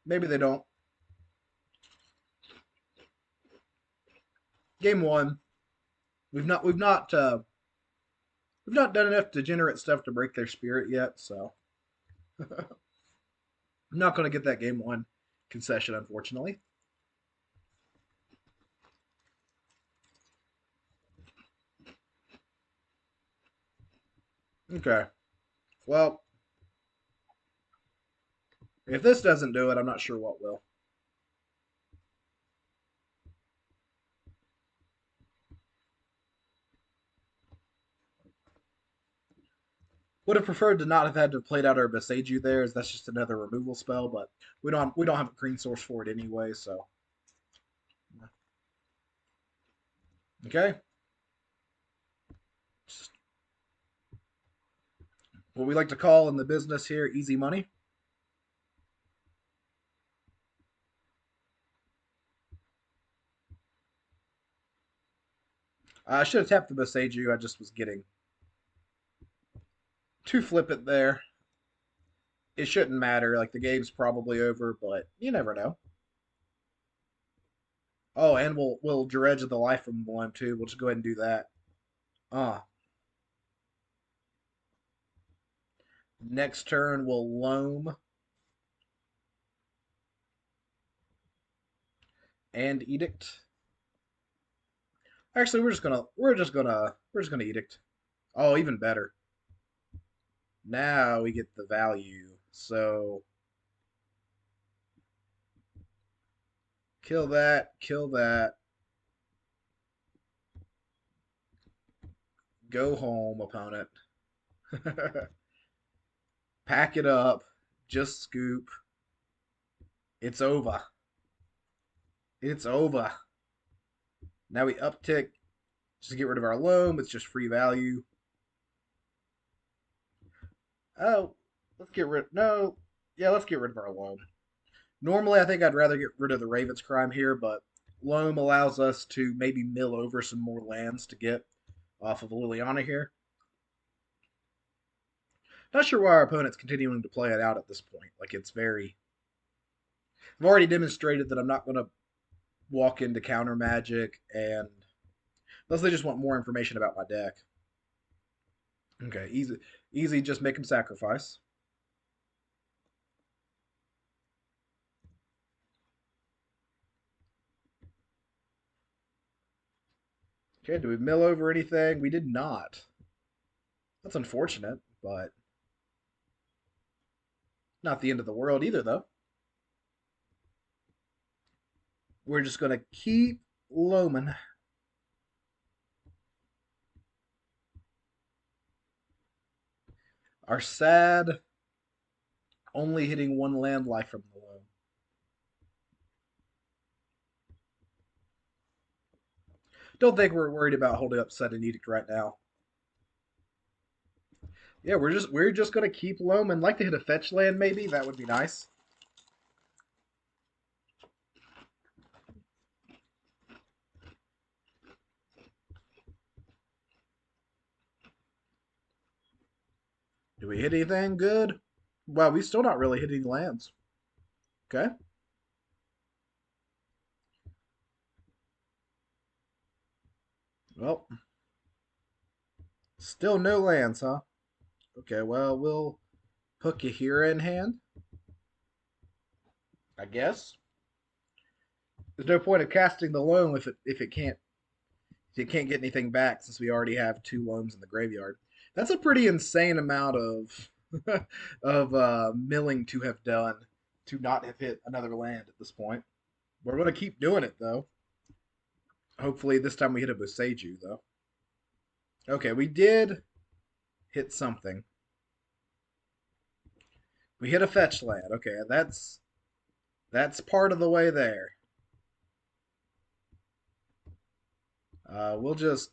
Maybe they don't. Game 1. We've not done enough degenerate stuff to break their spirit yet, so I'm not going to get that game 1 concession, unfortunately. Okay. Well, If this doesn't do it, I'm not sure what will. Would have preferred to not have had to have played out our Beseiju there, as that's just another removal spell. But we don't have a green source for it anyway. So okay, what we like to call in the business here, easy money. I should have tapped the Beseiju. I just was getting too flippant there. It shouldn't matter. Like the game's probably over, but you never know. Oh, and we'll dredge the life from one too. We'll just go ahead and do that. Ah, next turn we'll loam and edict. Actually, we're just gonna edict. Oh, even better. Now we get the value. So kill that, kill that. Go home, opponent. Pack it up. Just scoop. It's over. It's over. Now we uptick. Just get rid of our loam. It's just free value. Oh, let's get rid. No, yeah, let's get rid of our loam. Normally, I think I'd rather get rid of the Raven's Crime here, but loam allows us to maybe mill over some more lands to get off of Liliana here. Not sure why our opponent's continuing to play it out at this point. Like it's very. I've already demonstrated that I'm not going to walk into counter magic, and unless they just want more information about my deck. Okay, easy, easy. Just make him sacrifice. Okay, do we mill over anything? We did not. That's unfortunate, but not the end of the world either, though. We're just going to keep loaming. Our sad only hitting one land life from the loam. Don't think we're worried about holding up Sudden Edict right now. Yeah, we're just gonna keep loaming. Like to hit a fetch land, maybe that would be nice. Do we hit anything good? Well, we still not really hitting lands. Okay. Well, still no lands, huh? Okay, well, we'll put Kahira in hand, I guess. There's no point of casting the loam if it can't get anything back since we already have two loams in the graveyard. That's a pretty insane amount of of milling to have done to not have hit another land at this point. We're going to keep doing it though. Hopefully this time we hit a Boseiju though. Okay, we did hit something. We hit a fetch land. Okay, that's part of the way there. We'll just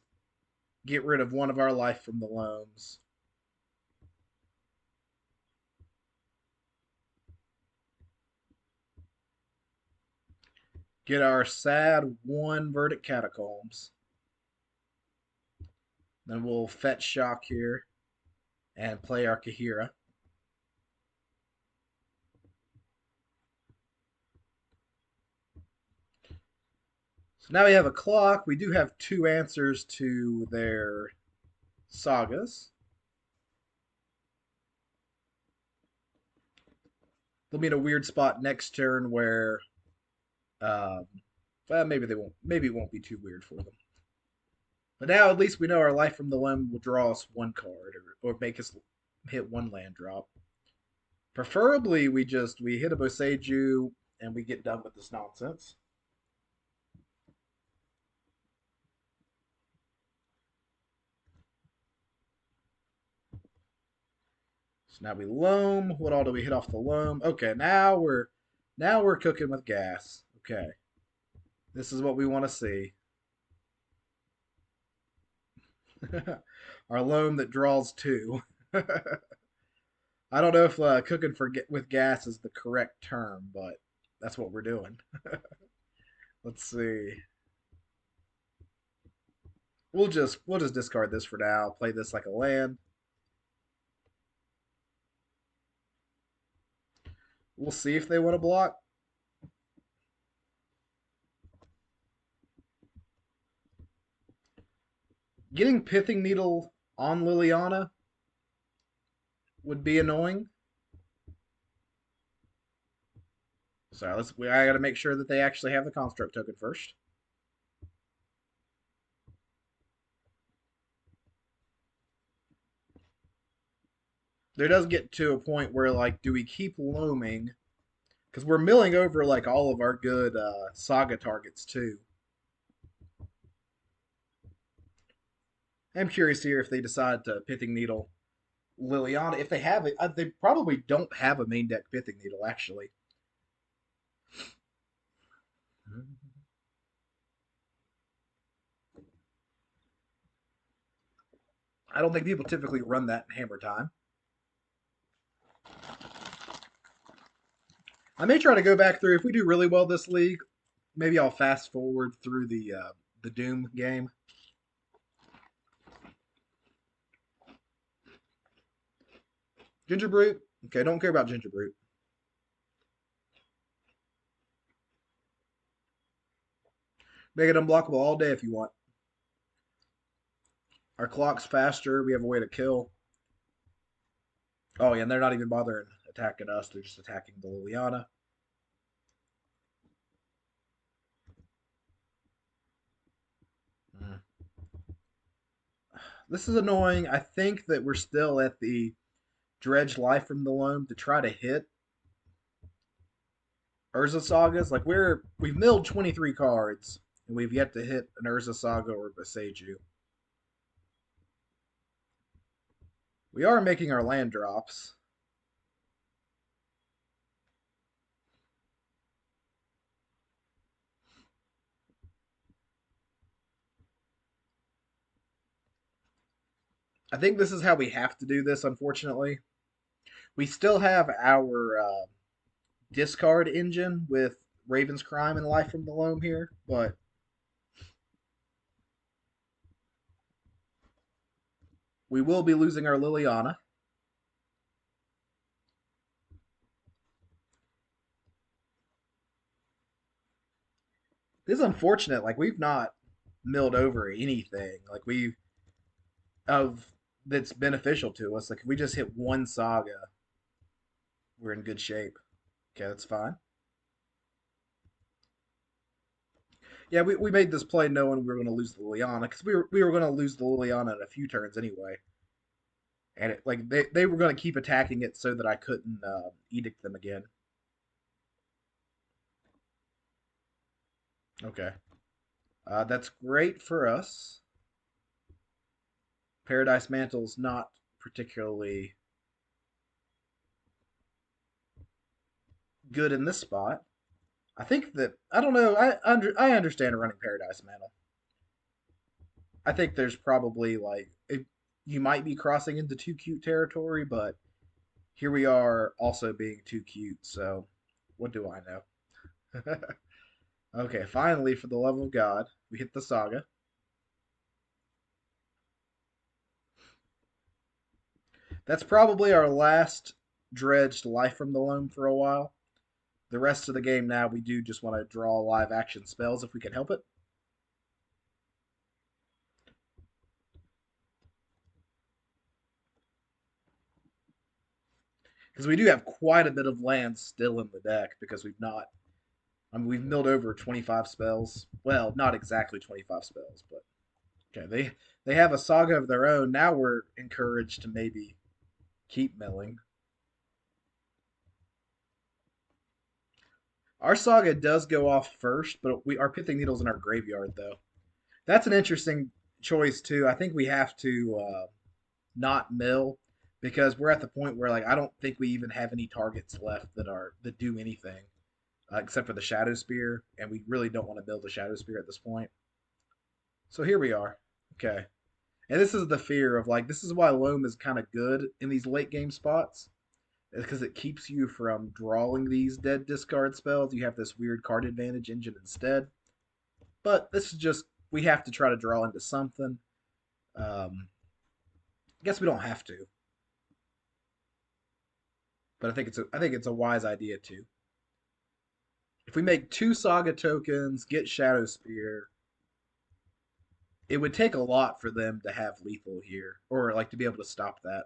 get rid of one of our life from the loams. Get our sad one Verdict Catacombs. Then we'll fetch Shock here and play our Kahira. So now we have a clock. We do have two answers to their sagas. They'll be in a weird spot next turn where, um, well, maybe they won't. Maybe it won't be too weird for them. But now at least we know our life from the limb will draw us one card or make us hit one land drop. Preferably, we hit a Boseiju and we get done with this nonsense. So now we loam. What all do we hit off the loam? Okay, now we're cooking with gas. Okay, this is what we want to see. Our loam that draws two. I don't know if cooking with gas is the correct term, but that's what we're doing. Let's see. We'll just discard this for now. Play this like a land. We'll see if they want to block. Getting Pithing Needle on Liliana would be annoying. So I got to make sure that they actually have the construct token first. There does get to a point where like, do we keep loaming? Because we're milling over like all of our good saga targets too. I'm curious here if they decide to Pithing Needle Liliana. If they have it, they probably don't have a main deck Pithing Needle actually. I don't think people typically run that in Hammer Time. I may try to go back through if we do really well this league. Maybe I'll fast forward through the Doom game. Ginger Brute. Okay, don't care about Ginger Brute. Make it unblockable all day if you want. Our clock's faster. We have a way to kill. Oh yeah, and they're not even bothering attacking us. They're just attacking the Liliana. Mm. This is annoying. I think that we're still at the dredge life from the loam to try to hit Urza Sagas. Like we've milled 23 cards and we've yet to hit an Urza Saga or Boseiju. We are making our land drops. I think this is how we have to do this, unfortunately. We still have our discard engine with Raven's Crime and Life from the Loam here, but we will be losing our Liliana. This is unfortunate. Like we've not milled over anything. Like we've of that's beneficial to us. Like if we just hit one saga, we're in good shape. Okay, that's fine. Yeah, we made this play knowing we were going to lose the Liliana because we were going to lose the Liliana in a few turns anyway, and like they were going to keep attacking it so that I couldn't edict them again. Okay, that's great for us. Paradise Mantle's not particularly good in this spot. I think that I don't know. I understand running Paradise Mantle. I think there's probably like you might be crossing into too cute territory, but here we are also being too cute. So what do I know? Okay, finally, for the love of God, we hit the saga. That's probably our last dredged life from the loam for a while. The rest of the game now, we do just want to draw live action spells if we can help it. Because we do have quite a bit of land still in the deck because we've not. I mean, we've milled over 25 spells. Well, not exactly 25 spells, but okay. They have a saga of their own. Now we're encouraged to maybe keep milling. Our saga does go off first, but we are pithing needles in our graveyard though. That's an interesting choice too. I think we have to not mill because we're at the point where like I don't think we even have any targets left that do anything except for the shadow spear, and we really don't want to build a shadow spear at this point. So here we are. Okay. And this is the fear of like this is why loam is kind of good in these late game spots because it keeps you from drawing these dead discard spells. You have this weird card advantage engine instead. But this is just we have to try to draw into something. I guess we don't have to, but I think it's a wise idea too. If we make two saga tokens, get Shadow Spear, it would take a lot for them to have lethal here, or like to be able to stop that.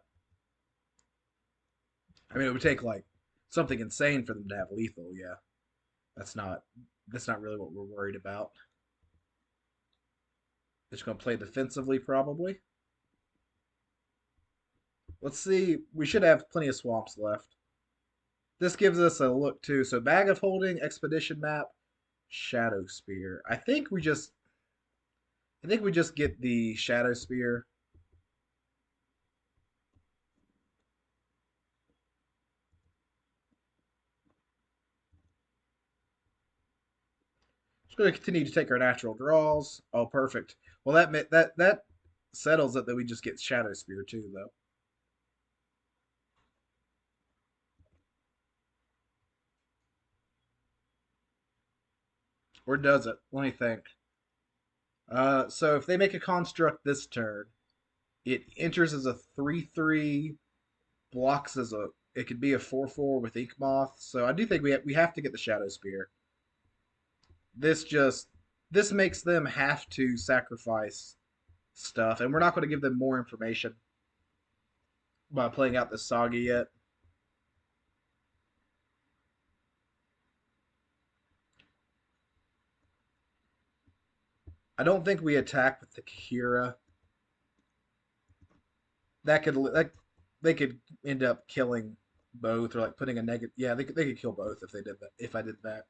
I mean, it would take like something insane for them to have lethal. Yeah, that's not that's not really what we're worried about. They're just gonna play defensively probably. Let's see. We should have plenty of swamps left. This gives us a look too. So bag of holding, expedition map, shadow spear. I think we just get the shadow spear. Just going to continue to take our natural draws. Oh, perfect. Well, that settles it that we just get shadow spear too, though. Or does it? Let me think. So if they make a construct this turn, it enters as a 3/3, blocks as a. It could be a 4/4 with Ink Moth. So I do think we have to get the shadow spear. This just this makes them have to sacrifice stuff, and we're not going to give them more information by playing out the saga yet. I don't think we attack with the Kira. That they could end up killing both or like putting a negative. Yeah, they could kill both if they did that. If I did that,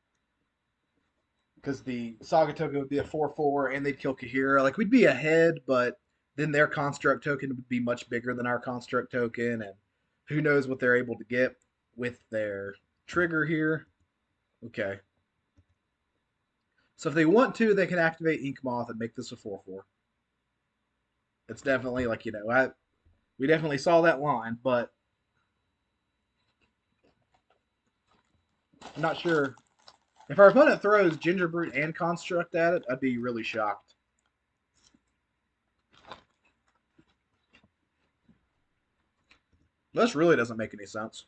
because the Saga token would be a 4/4 and they'd kill Kahira. Like we'd be ahead, but then their construct token would be much bigger than our construct token, and who knows what they're able to get with their trigger here. Okay. So if they want to, they can activate Ink Moth and make this a 4/4. It's definitely like, we definitely saw that line, but I'm not sure. If our opponent throws Ginger Brute and Construct at it, I'd be really shocked. This really doesn't make any sense.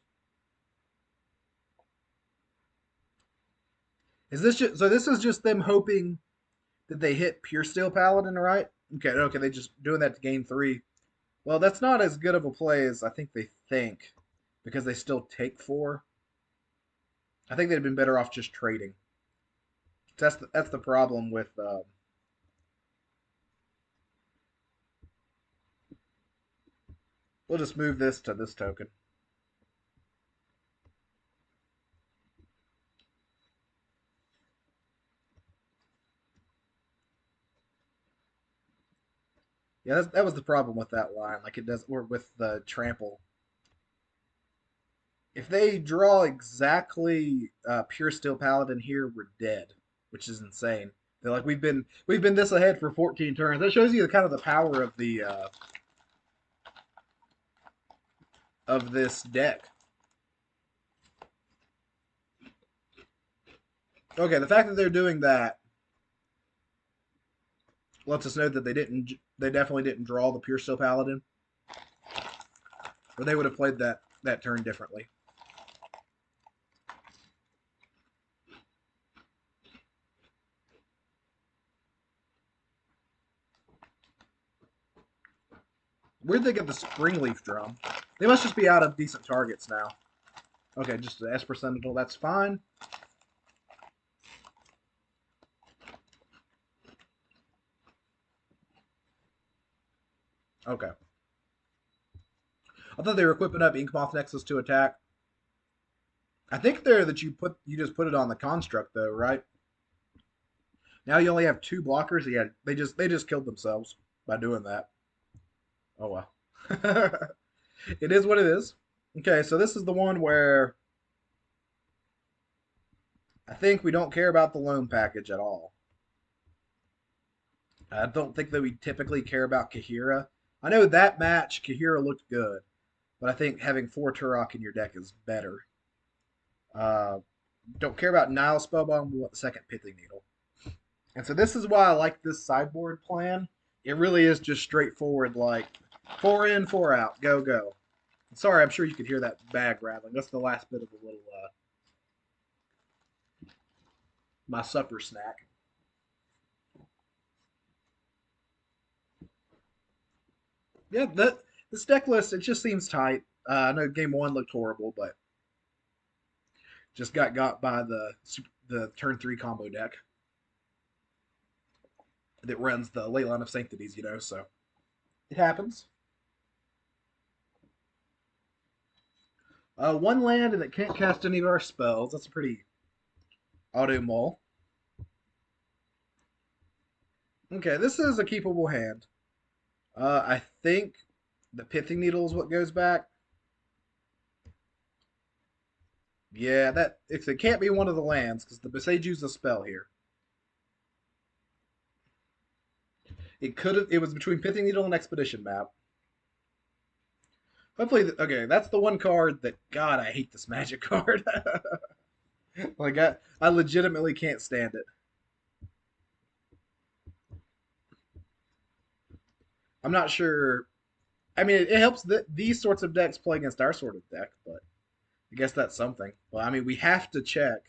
Is this just so? This is just them hoping that they hit Pure Steel Paladin, right? Okay, okay, they just doing that to gain 3. Well, that's not as good of a play as I think they think, because they still take 4. I think they'd have been better off just trading. That's the problem with. We'll just move this to this token. Yeah, that was the problem with that line. Like it does, or with the trample. If they draw exactly Pure Steel Paladin here, we're dead, which is insane. They're like we've been this ahead for 14 turns. That shows you the kind of the power of this deck. Okay, the fact that they're doing that lets us know that they definitely didn't draw the Pure Steel Paladin, or they would have played that turn differently. Where'd they get the Springleaf Drum? They must just be out of decent targets now. Okay, just the Esper Sentinel, that's fine. Okay. I thought they were equipping up Inkmoth Nexus to attack. I think there that you just put it on the construct though, right? Now you only have two blockers. Yeah, they just killed themselves by doing that. Oh well. It is what it is. Okay, so this is the one where I think we don't care about the loan package at all. I don't think that we typically care about Kahira. I know that match Kahira looked good, but I think having four Turok in your deck is better. Uh, don't care about Nile Spellbomb. We want the second Pithing Needle. And so this is why I like this sideboard plan. It really is just straightforward, like four in, four out, go go. Sorry, I'm sure you could hear that bag rattling. That's the last bit of a little my supper snack. Yeah, this deck list it just seems tight. I know game one looked horrible, but just got by the turn three combo deck that runs the late line of sanctities. So it happens. One land and it can't cast any of our spells. That's a pretty auto mull. Okay, this is a keepable hand. I think the Pithing Needle is what goes back. Yeah, it can't be one of the lands because the Beseju's a spell here. It could have. It was between Pithing Needle and Expedition Map. Hopefully, okay, that's the one card that God, I hate this Magic card. Like I legitimately can't stand it. I'm not sure. I mean, it helps that these sorts of decks play against our sort of deck, but I guess that's something. Well, I mean, we have to check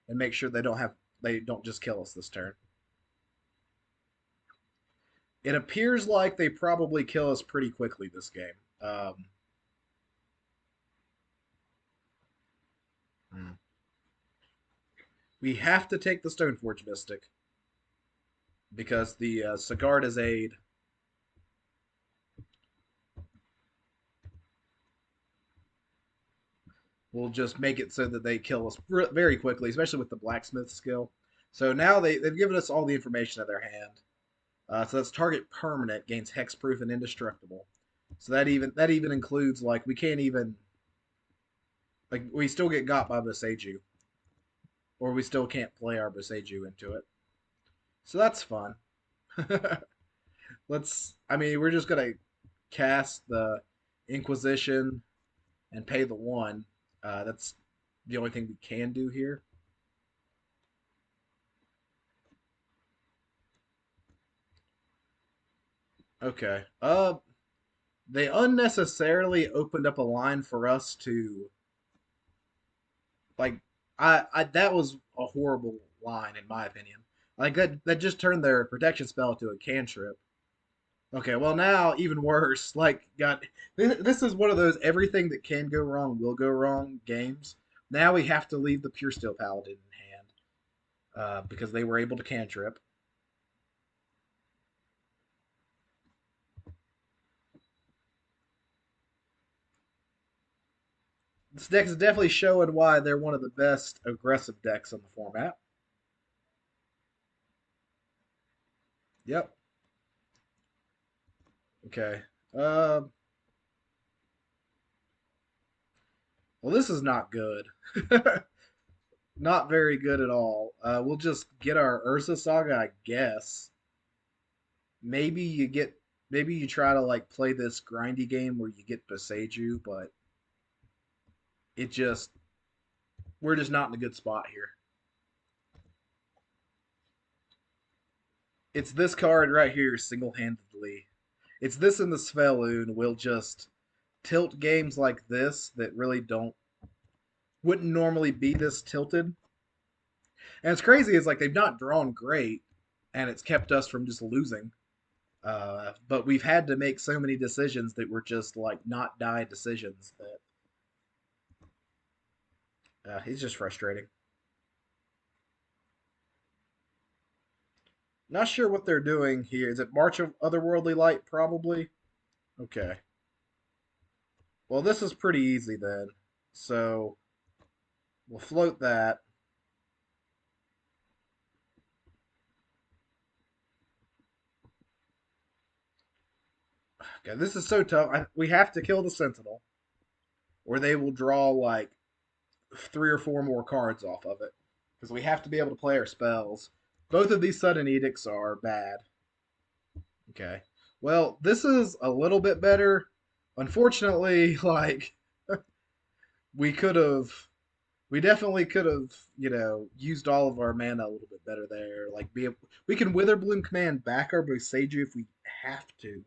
and make sure they don't just kill us this turn. It appears like they probably kill us pretty quickly this game. Hmm. We have to take the Stoneforge Mystic because the Sigarda's Aid will just make it so that they kill us very quickly, especially with the blacksmith skill. So now they've given us all the information of their hand. So that's target permanent gains hexproof and indestructible. So that even includes like we can't even like we still get got by Boseiju, or we still can't play our Boseiju into it. So that's fun. I mean, we're just gonna cast the Inquisition and pay the one. That's the only thing we can do here. Okay. They unnecessarily opened up a line for us to like. I that was a horrible line in my opinion. Like that just turned their protection spell to a cantrip. Okay, well now even worse. Like, God, this is one of those everything that can go wrong will go wrong games. Now we have to leave the Pure Steel Paladin in hand because they were able to cantrip. This deck is definitely showing why they're one of the best aggressive decks on the format. Yep. Okay. Uh, well, this is not good. Not very good at all. We'll just get our Ursa Saga, I guess. Maybe you get, maybe you try to like play this grindy game where you get Beseju, but it just, we're just not in a good spot here. It's this card right here, single handedly. It's this and the Svelune will just tilt games like this that really wouldn't normally be this tilted. And it's crazy is like they've not drawn great, and it's kept us from just losing. But we've had to make so many decisions that were just like not die decisions that it's just frustrating. Not sure what they're doing here. Is it March of Otherworldly Light? Probably. Okay. Well, this is pretty easy then. So We'll float that. Okay, this is so tough. We have to kill the Sentinel, or they will draw like three or four more cards off of it. Because we have to be able to play our spells. Both of these sudden edicts are bad. Okay. Well, this is a little bit better. Unfortunately, like we could have we definitely could have, used all of our mana a little bit better there. Like we can Witherbloom command back our Boseiju if we have to.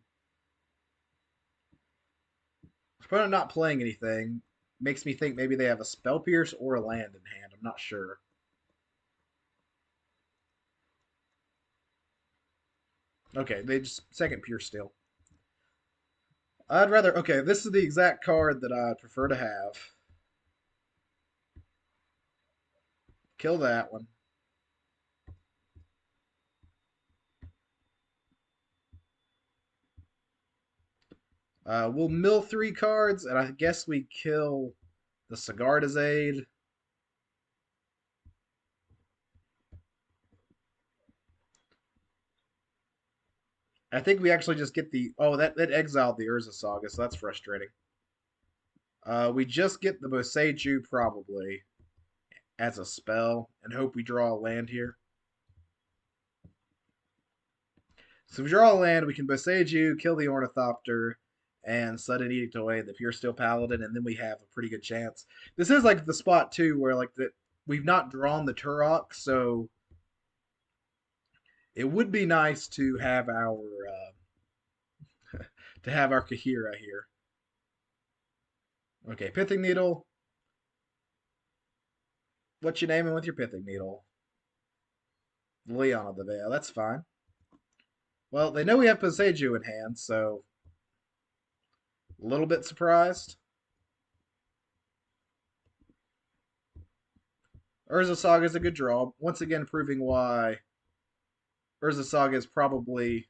Opponent not playing anything makes me think maybe they have a Spell Pierce or a land in hand. I'm not sure. Okay, they just second Pierce still. I'd rather. Okay, this is the exact card that I'd prefer to have. Kill that one. We'll mill three cards, and I guess we kill the Sigarda's Aid. I think we actually just get the. Oh, that exiled the Urza Saga, so that's frustrating. We just get the Boseiju probably as a spell and hope we draw a land here. So if we draw a land, we can Boseiju, kill the Ornithopter, and sudden edict away the Pure Steel Paladin, and then we have a pretty good chance. This is like the spot too where like that we've not drawn the Turok, so it would be nice to have our Kahira here. Okay, Pithing Needle. What you naming with your Pithing Needle? Leon of the Veil. That's fine. Well, they know we have Boseiju in hand, so a little bit surprised. Urza Saga is a good draw. Once again, proving why Urza Saga is probably.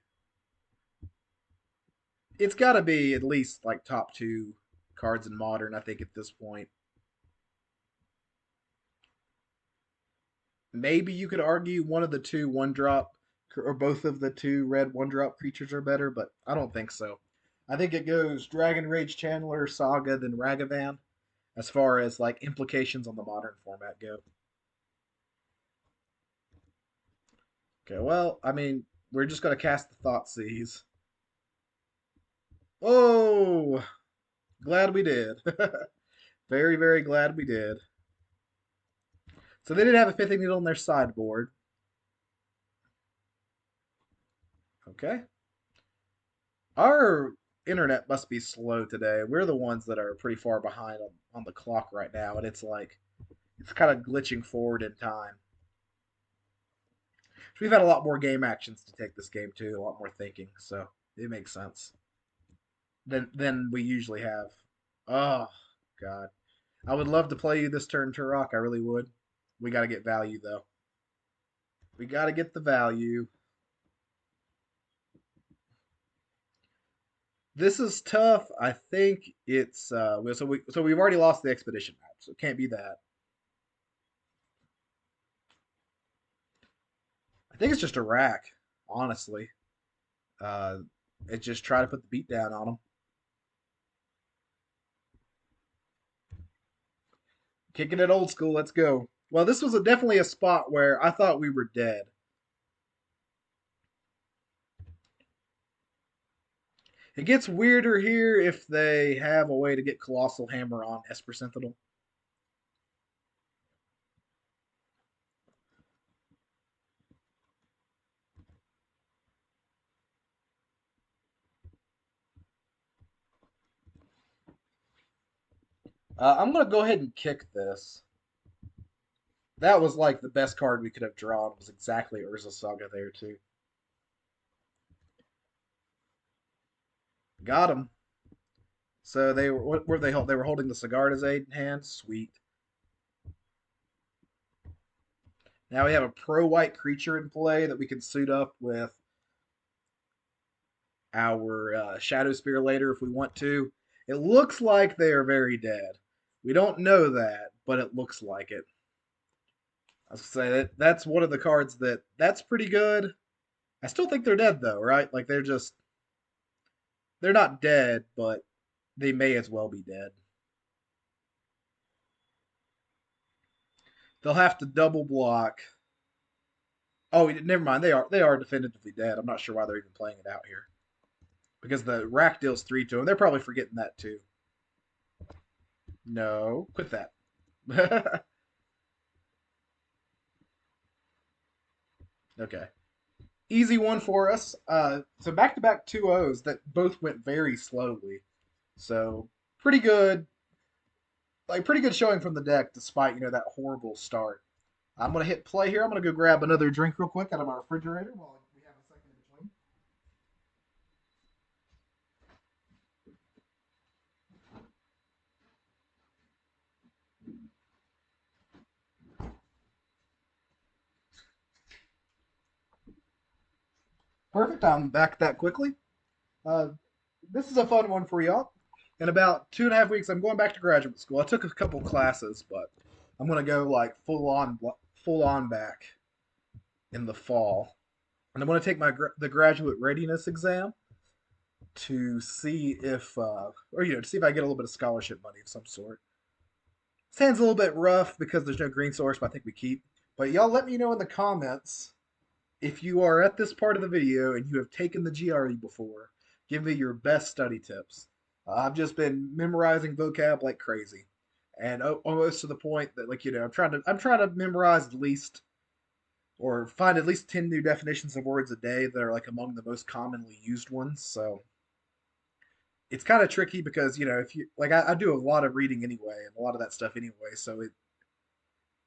It's got to be at least like top two cards in Modern, I think, at this point. Maybe you could argue one of the two one drop or both of the two red one drop creatures are better, but I don't think so. I think it goes Dragon Rage Chandler, Saga, then Ragavan as far as like implications on the modern format go. Okay, well, I mean, we're just gonna cast the Thoughtseize. Oh, glad we did. Very, very glad we did. So they did have a fifth needle in their sideboard. Okay. Our internet must be slow today. We're the ones that are pretty far behind on the clock right now, and it's like it's kind of glitching forward in time. So we've had a lot more game actions to take this game too, a lot more thinking, so it makes sense than we usually have. Oh God, I would love to play you this turn, Turok. I really would. We got to get value though. We got to get the value. This is tough. I think it's we've already lost the expedition map, so it can't be that. I think it's just a rack, honestly. Uh, it just try to put the beat down on them. Kicking it old school. Let's go. Well, this was definitely a spot where I thought we were dead. It gets weirder here if they have a way to get Colossal Hammer on Esper Sentinel. I'm going to go ahead and kick this. That was like the best card we could have drawn. Was exactly Urza Saga there too. Got him. So they were what were they? They were holding the Sigarda's Aid in hand. Sweet. Now we have a pro white creature in play that we can suit up with our Shadow Spear later if we want to. It looks like they are very dead. We don't know that, but it looks like it. I was gonna say that's one of the cards that's pretty good. I still think they're dead though, right? Like they're not dead, but they may as well be dead. They'll have to double block. Oh, never mind. They are definitively dead. I'm not sure why they're even playing it out here because the rack deals 3 to them. They're probably forgetting that too. No, quit that. Okay, easy one for us. So back to back 2-0s that both went very slowly. So pretty good, like pretty good showing from the deck despite that horrible start. I'm gonna hit play here. I'm gonna go grab another drink real quick out of my refrigerator while we have a second in between. Perfect. I'm back that quickly. Uh, this is a fun one for y'all. In about 2.5 weeks, I'm going back to graduate school. I took a couple classes, but I'm gonna go like full on back in the fall, and I'm gonna take the graduate readiness exam to see if, or to see if I get a little bit of scholarship money of some sort. Sounds a little bit rough because there's no green source, but I think we keep. But y'all let me know in the comments if you are at this part of the video and you have taken the GRE before. Give me your best study tips. I've just been memorizing vocab like crazy, and almost to the point that I'm trying to memorize at least or find at least 10 new definitions of words a day that are like among the most commonly used ones. So it's kind of tricky because if you like I do a lot of reading anyway and a lot of that stuff anyway, so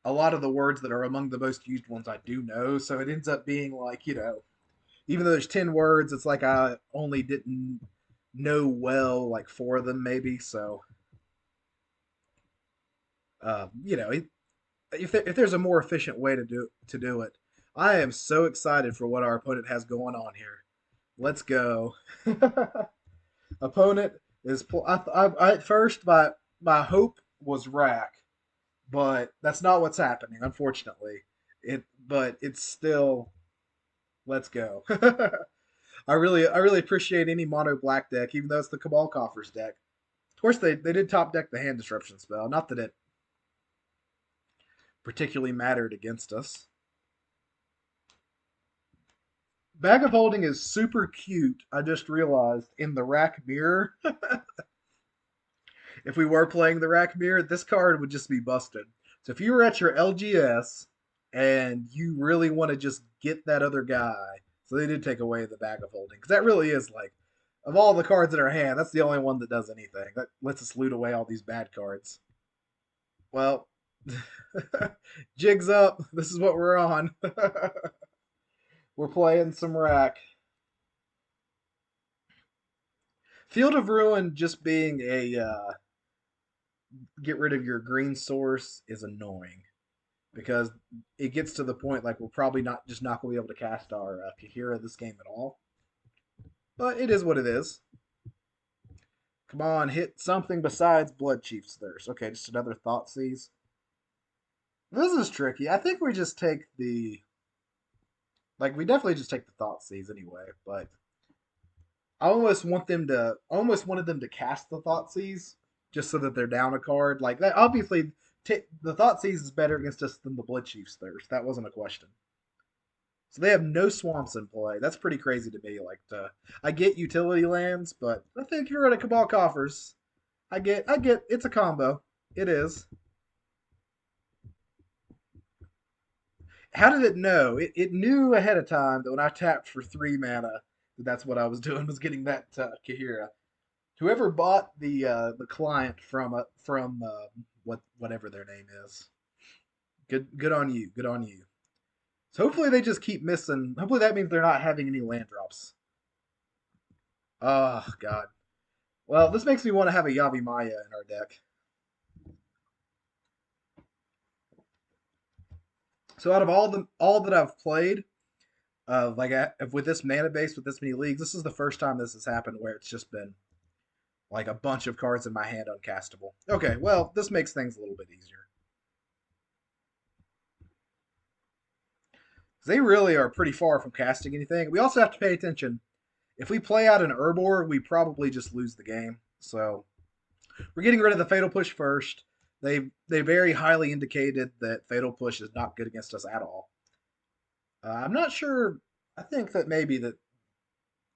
a lot of the words that are among the most used ones I do know, so it ends up being like even though there's 10 words, it's like I only didn't know well like 4 of them maybe. So um, you know if there's a more efficient way to do it, I am so excited for what our opponent has going on here. Let's go. Opponent is at first my hope was rack, but that's not what's happening, unfortunately. But it's still let's go. I really appreciate any mono black deck, even though it's the Cabal Coffers deck. Of course, they did top deck the hand disruption spell. Not that it particularly mattered against us. Bag of Holding is super cute. I just realized in the rack mirror. If we were playing the rack mirror, this card would just be busted. So if you were at your LGS and you really want to just get that other guy, so they did take away the Bag of Holding because that really is like of all the cards in our hand, that's the only one that does anything. That lets us loot away all these bad cards. Well, jigs up. This is what we're on. We're playing some rack. Field of Ruin just being a get rid of your green source is annoying because it gets to the point like we're probably not going to be able to cast our Kahira this game at all. But it is what it is. Come on, hit something besides Blood Chief's Thirst. Okay, just another Thoughtseize. This is tricky. I think we just take we definitely just take the Thoughtseize anyway. But I almost wanted them to cast the Thoughtseize just so that they're down a card. Like that, obviously, the Thoughtseize is better against us than the Blood Chief's Thirst. That wasn't a question. So they have no swamps in play. That's pretty crazy to me. I get utility lands, but I think you're at a Cabal Coffers. I get it's a combo. It is. How did it know? It knew ahead of time that when I tapped for 3 mana, that's what I was doing was getting that Kahira. Whoever bought the client from whatever their name is, good on you. Good on you. So hopefully they just keep missing. Hopefully that means they're not having any land drops. Oh God. Well, this makes me want to have a Yavi Maya in our deck. So out of all that I've played, with this mana base with this many leagues, this is the first time this has happened where it's just been like a bunch of cards in my hand uncastable. Okay, well this makes things a little bit easier. They really are pretty far from casting anything. We also have to pay attention. If we play out an Herbor, we probably just lose the game. So we're getting rid of the Fatal Push first. They very highly indicated that Fatal Push is not good against us at all. I'm not sure. I think that maybe that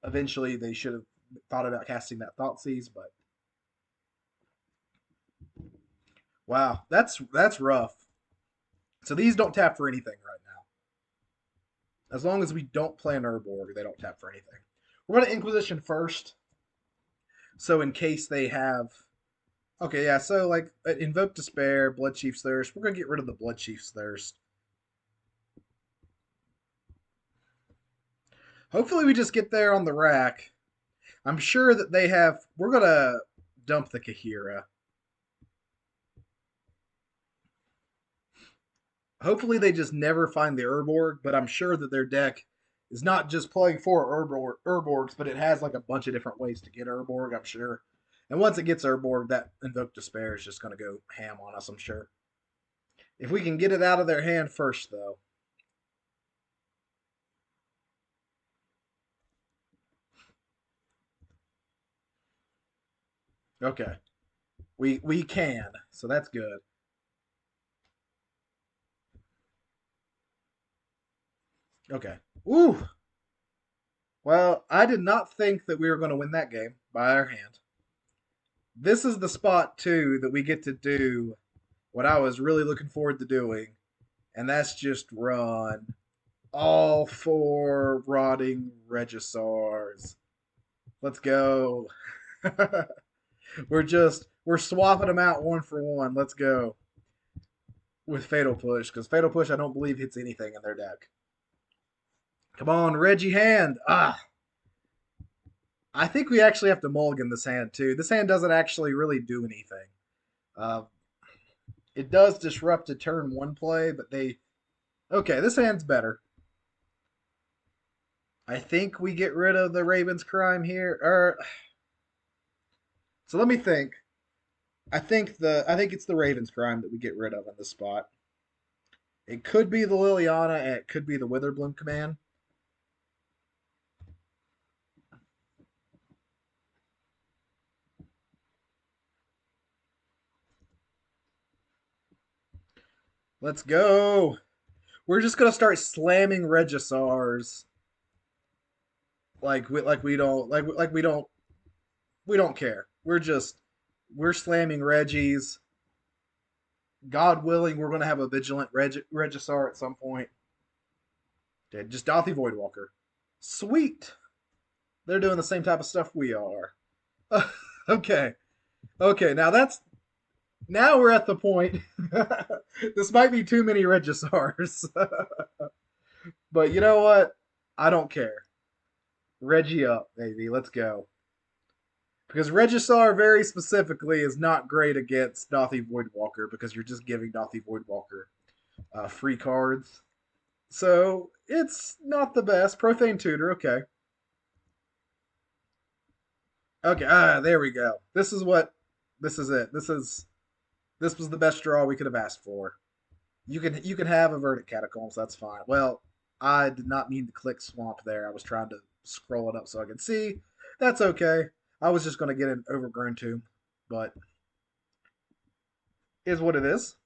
eventually they should have thought about casting that Thoughtseize, but wow, that's rough. So these don't tap for anything right now. As long as we don't play an Urborg, they don't tap for anything. We're going to Inquisition first. So in case they have. Okay, yeah, so like Invoke Despair, Blood Chief's Thirst. We're going to get rid of the Blood Chief's Thirst. Hopefully we just get there on the rack. I'm sure that they have. We're going to dump the Kahira. Hopefully they just never find the Urborg, but I'm sure that their deck is not just playing for Urborgs, but it has like a bunch of different ways to get Urborg, I'm sure. And once it gets Urborg, that Invoke Despair is just going to go ham on us, I'm sure. If we can get it out of their hand first, though. Okay. We can, so that's good. Okay. Ooh. Well, I did not think that we were going to win that game by our hand. This is the spot too that we get to do what I was really looking forward to doing, and that's just run all four rotting Regisars. Let's go. we're swapping them out one for one. Let's go with Fatal Push because Fatal Push I don't believe hits anything in their deck. Come on, Reggie Hand. I think we actually have to mulligan this hand too. This hand doesn't actually really do anything. Uh, it does disrupt a turn one play, but they. Okay, this hand's better. I think we get rid of the Raven's Crime here. So let me think. I think it's the Raven's Crime that we get rid of in this spot. It could be the Liliana and it could be the Witherbloom command. Let's go. We're just gonna start slamming Regisars like we don't care. We're slamming Reggies. God willing, we're gonna have a vigilant Regisar at some point. Okay, just Dothy Voidwalker. Sweet. They're doing the same type of stuff we are. Okay. Okay, now we're at the point. This might be too many Regisars. But you know what? I don't care. Reggie up, baby. Let's go. Because Regisar very specifically is not great against Dothy Voidwalker because you're just giving Dothy Voidwalker free cards. So it's not the best. Profane Tutor, okay. Okay, there we go. This is it. This was the best draw we could have asked for. You can have a Verdict Catacombs, that's fine. Well, I did not mean to click Swamp there. I was trying to scroll it up so I could see. That's okay. I was just going to get an Overgrown Tomb, but is what it is.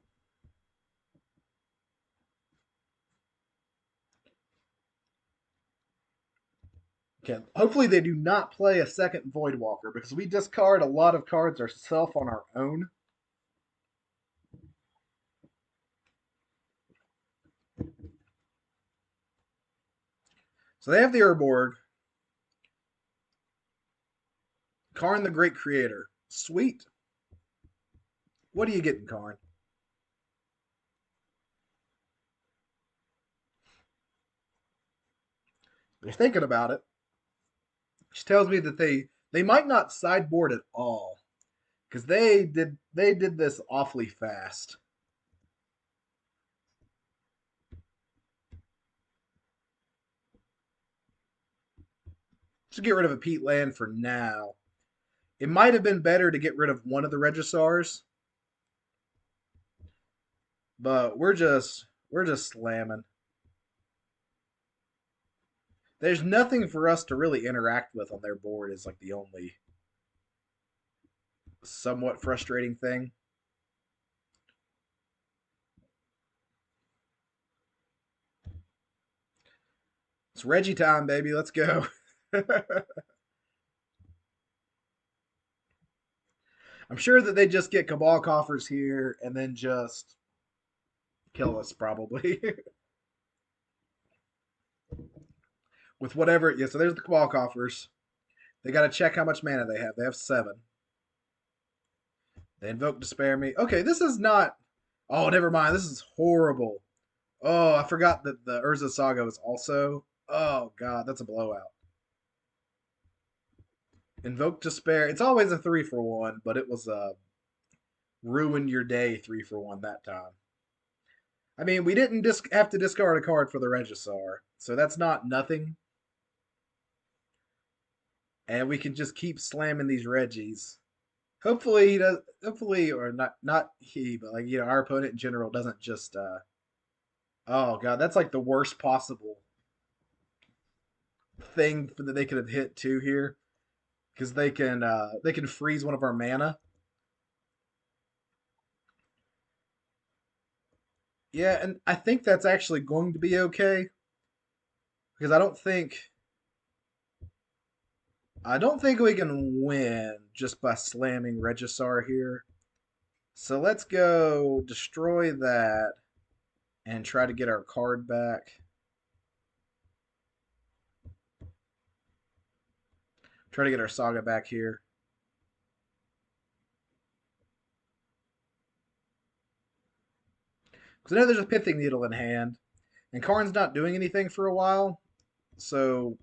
Okay. Hopefully they do not play a second Voidwalker because we discard a lot of cards ourselves on our own. So they have the Urborg. Karn the Great Creator. Sweet. What are you getting, Karn? They're thinking about it. She tells me that they might not sideboard at all because they did this awfully fast. Just get rid of a Pete land for now. It might have been better to get rid of one of the Regisars, but we're just slamming. There's nothing for us to really interact with on their board is like the only somewhat frustrating thing. It's Reggie time, baby. Let's go. I'm sure that they just get Cabal coffers here and then just kill us probably with whatever. Yeah, so there's the Cabal coffers. They got to check how much mana they have. They have 7. They invoke Despair Me. Okay, this is not. Oh, never mind. This is horrible. Oh, I forgot that the Urza Saga was also. Oh god, that's a blowout. Invoke Despair. It's always a 3 for 1, but it was a ruin your day 3 for 1 that time. I mean, we didn't have to discard a card for the Regisar, so that's not nothing. And we can just keep slamming these Reggies. Hopefully he does. Hopefully, or not he, but like our opponent in general doesn't just. Oh god, that's like the worst possible thing that they could have hit too here, because they can freeze one of our mana. Yeah, and I think that's actually going to be okay because I don't think we can win just by slamming Regisar here. So let's go destroy that and try to get our card back. Try to get our Saga back here. Because I know there's a Pithing Needle in hand, and Karn's not doing anything for a while, so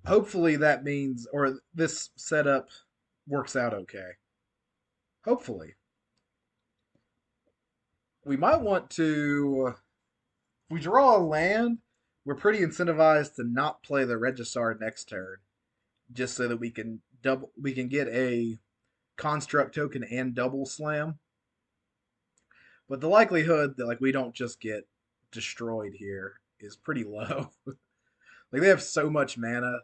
hopefully that means, or this setup works out okay. Hopefully. We might want to, if we draw a land, we're pretty incentivized to not play the Regisar next turn, just so that we can get a construct token and double slam. But the likelihood that like we don't just get destroyed here is pretty low. Like they have so much mana.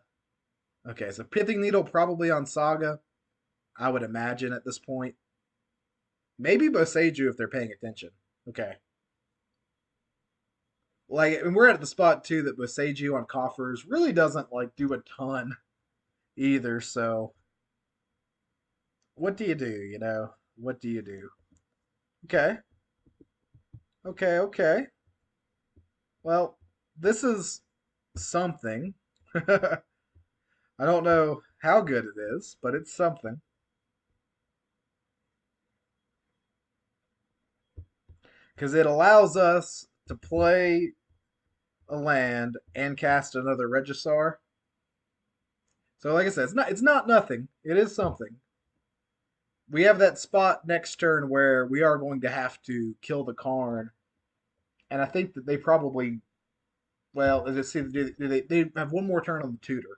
Okay, so Pithing Needle probably on Saga, I would imagine at this point. Maybe Boseiju if they're paying attention. Okay. Like, and we're at the spot too that Boseiju on coffers really doesn't like do a ton either. So, what do you do? What do you do? Okay, okay. Well, this is something. I don't know how good it is, but it's something because it allows us to play a land and cast another Regisar. So, like I said, it's not nothing. It is something. We have that spot next turn where we are going to have to kill the Karn, and I think that they probably, well, let's see, they have one more turn on the tutor.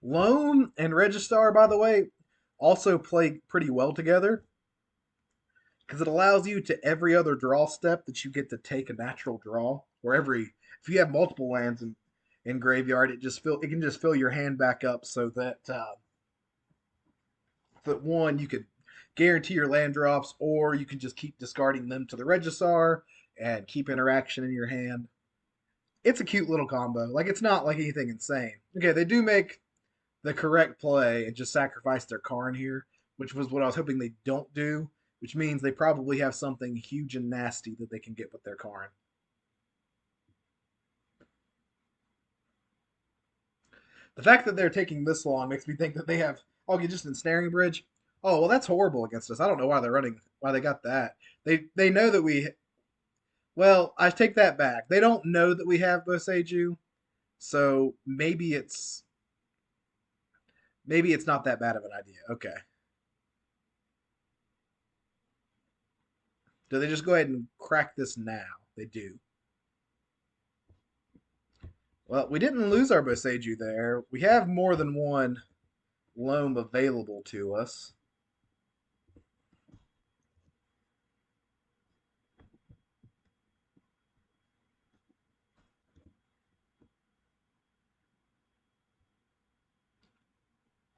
Loam and Registar, by the way, also play pretty well together because it allows you to every other draw step that you get to take a natural draw. Or if you have multiple lands in graveyard, it can just fill your hand back up so that one you could guarantee your land drops, or you can just keep discarding them to the Regisar and keep interaction in your hand. It's a cute little combo. Like it's not like anything insane. Okay, they do make the correct play and just sacrifice their Karn here, which was what I was hoping they don't do, which means they probably have something huge and nasty that they can get with their Karn. The fact that they're taking this long makes me think that they have okay, just ensnaring bridge. Oh well, that's horrible against us. I don't know why they got that. They know that we. Well, I take that back. They don't know that we have Boseiju, so maybe it's not that bad of an idea. Okay. Do they just go ahead and crack this now? They do. Well, we didn't lose our Boseiju there. We have more than one loam available to us.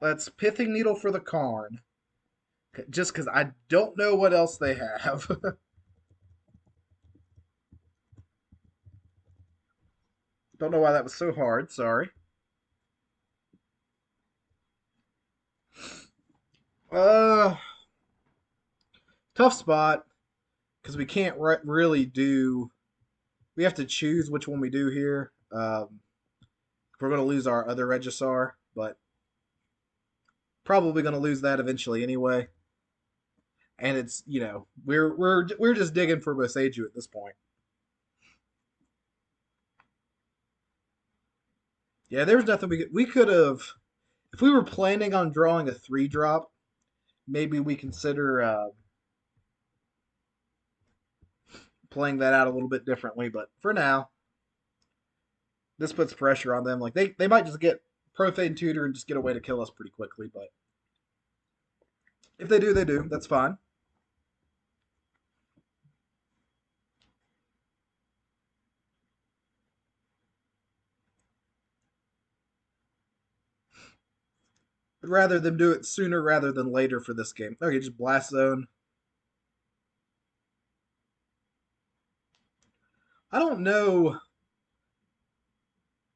Let's Pithing Needle for the Karn. Just because I don't know what else they have. Don't know why that was so hard. Sorry. Uh, Tough spot because we can't really do. We have to choose which one we do here. We're going to lose our other Regisar, but probably going to lose that eventually anyway. And it's we're just digging for Boseiju at this point. Yeah, there's nothing we could have if we were planning on drawing a 3-drop. Maybe we consider playing that out a little bit differently. But for now, this puts pressure on them. Like they might just get Profane Tutor and just get a way to kill us pretty quickly. But if they do, they do. That's fine. I'd rather them do it sooner rather than later for this game. Okay, just Blast Zone. I don't know.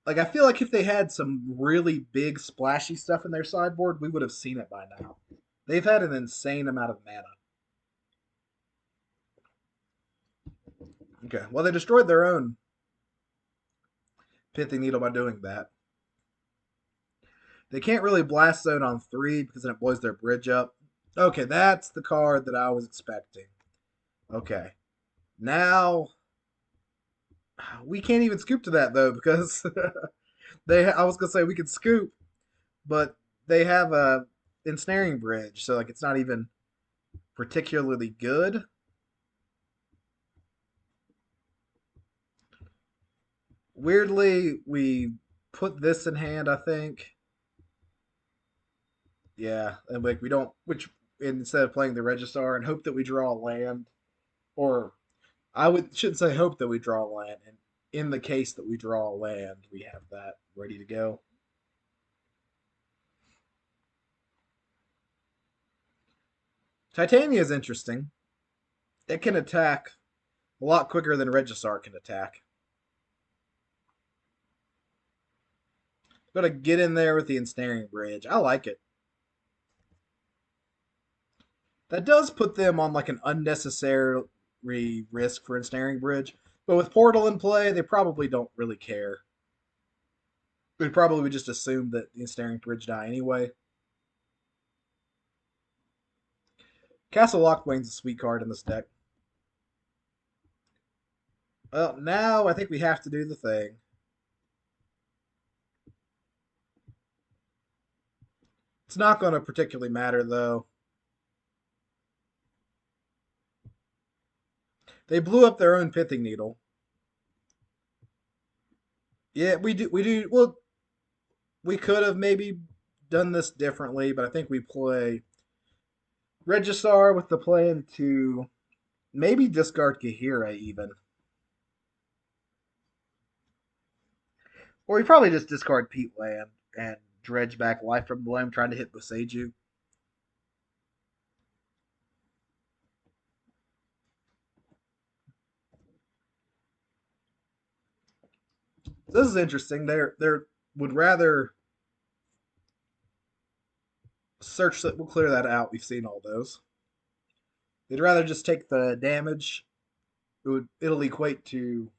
Like, I feel like if they had some really big, splashy stuff in their sideboard, we would have seen it by now. They've had an insane amount of mana. Okay, well, they destroyed their own Pithing Needle by doing that. They can't really Blast Zone on 3 because then it blows their bridge up. Okay, that's the card that I was expecting. Okay. Now, we can't even scoop to that, though, because I was going to say we could scoop, but they have a ensnaring bridge, so like it's not even particularly good. Weirdly, we put this in hand, I think. Yeah, and like we don't, which instead of playing the Registar and hope that we draw a land, or I would should say hope that we draw a land, and in the case that we draw a land, we have that ready to go. Titania is interesting. It can attack a lot quicker than Regisar can attack. Gotta get in there with the ensnaring bridge. I like it. That does put them on like an unnecessary risk for ensnaring bridge. But with Portal in play, they probably don't really care. They probably would just assume that the ensnaring bridge die anyway. Castle Lockblane's a sweet card in this deck. Well, now I think we have to do the thing. It's not going to particularly matter though. They blew up their own Pithing Needle. Yeah, we do. We do. Well, we could have maybe done this differently, but I think we play Regisar with the plan to maybe discard Kahira even. Or we probably just discard Pete Land and dredge back Life from the Loam trying to hit Boseiju. This is interesting. They're would rather search that. We'll clear that out. We've seen all those. They'd rather just take the damage. It'll equate to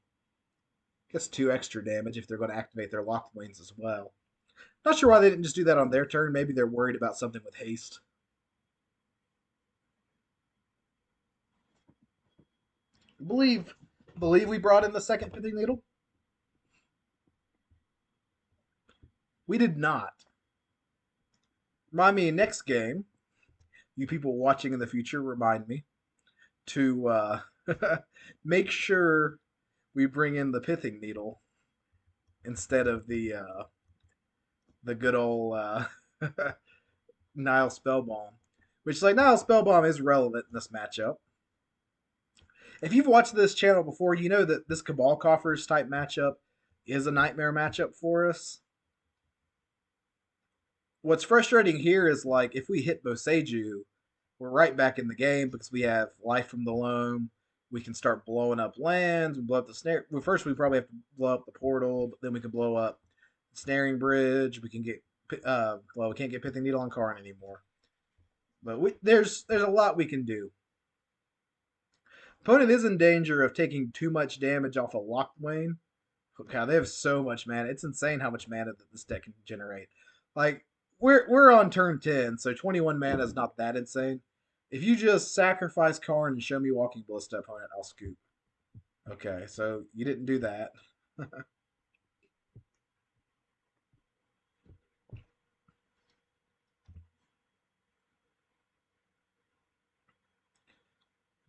I guess 2 extra damage if they're going to activate their locked lanes as well. Not sure why they didn't just do that on their turn. Maybe they're worried about something with haste. Believe believe we brought in the second Pithing Needle. We did not. Remind me next game. You people watching in the future, remind me to make sure we bring in the Pithing Needle instead of the good old Nile Spellbomb. Which, like, Nile Spellbomb is relevant in this matchup. If you've watched this channel before, you know that this Cabal Coffers type matchup is a nightmare matchup for us. What's frustrating here is like if we hit Boseiju, we're right back in the game because we have life from the loam. We can start blowing up lands and blow up the snare. Well, first we probably have to blow up the portal, but then we can blow up the snaring bridge. We can get well, we can't get pithing needle on Karn anymore. But there's a lot we can do. Opponent is in danger of taking too much damage off a Locked Wayne. God, they have so much mana. It's insane how much mana that this deck can generate. Like we're on turn 10, so 21 mana is not that insane. If you just sacrifice Karn and show me Walking Ballista opponent, I'll scoop. Okay, so you didn't do that.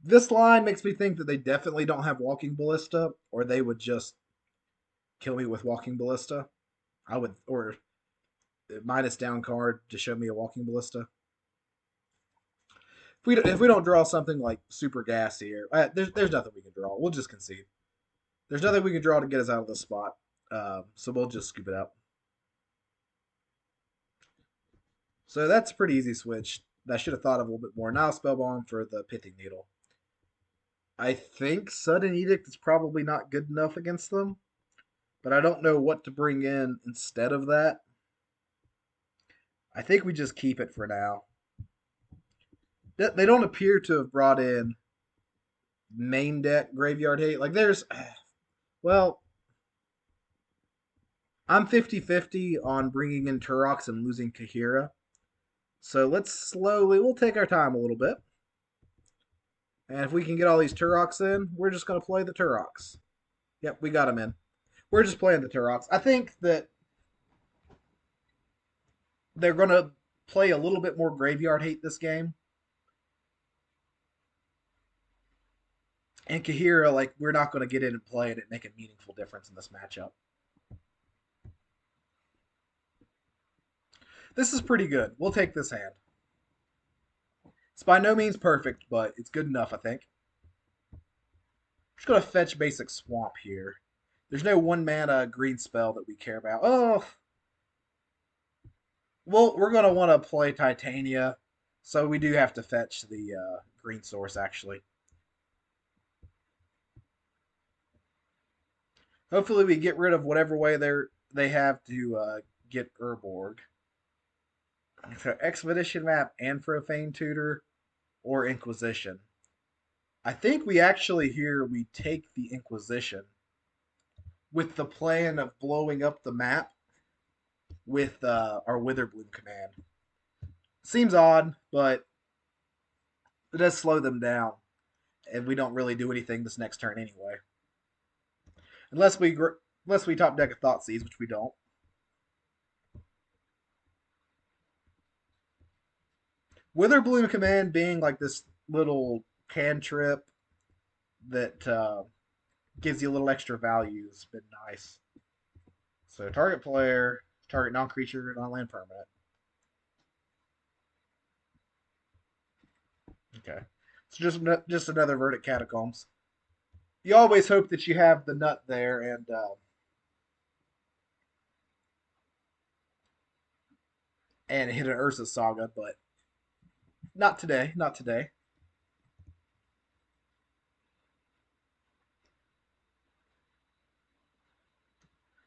This line makes me think that they definitely don't have Walking Ballista, or they would just kill me with Walking Ballista. I would, or minus down card to show me a Walking Ballista. If we don't draw something like super gassy, or there's nothing we can draw. We'll just concede. There's nothing we can draw to get us out of this spot. So we'll just scoop it out. So that's a pretty easy switch. I should have thought of a little bit more. Now Spellbomb for the Pithing Needle. I think Sudden Edict is probably not good enough against them, but I don't know what to bring in instead of that. I think we just keep it for now. They don't appear to have brought in main deck Graveyard Hate. Like there's, well, I'm 50-50 on bringing in Turok and losing Kahira. So we'll take our time a little bit. And if we can get all these Turoks in, we're just going to play the Turoks. Yep, we got them in. We're just playing the Turoks. I think that they're going to play a little bit more Graveyard Hate this game. And Kahira, like, we're not going to get in and play and it make a meaningful difference in this matchup. This is pretty good. We'll take this hand. It's by no means perfect, but it's good enough, I think. I'm just going to fetch basic Swamp here. There's no 1-mana green spell that we care about. Oh! Well, we're going to want to play Titania, so we do have to fetch the green source, actually. Hopefully we get rid of whatever way they have to get Urborg. So Expedition Map and Profane Tutor or Inquisition. I think we actually here we take the Inquisition with the plan of blowing up the map with our Witherbloom command. Seems odd, but it does slow them down, and we don't really do anything this next turn anyway. Unless we top deck a Thoughtseize, which we don't. Witherbloom command being like this little cantrip that gives you a little extra value has been nice. So target player, target non-creature, non-land permanent. Okay. So just another Verdict Catacombs. You always hope that you have the nut there and hit an Urza Saga, but not today. Not today.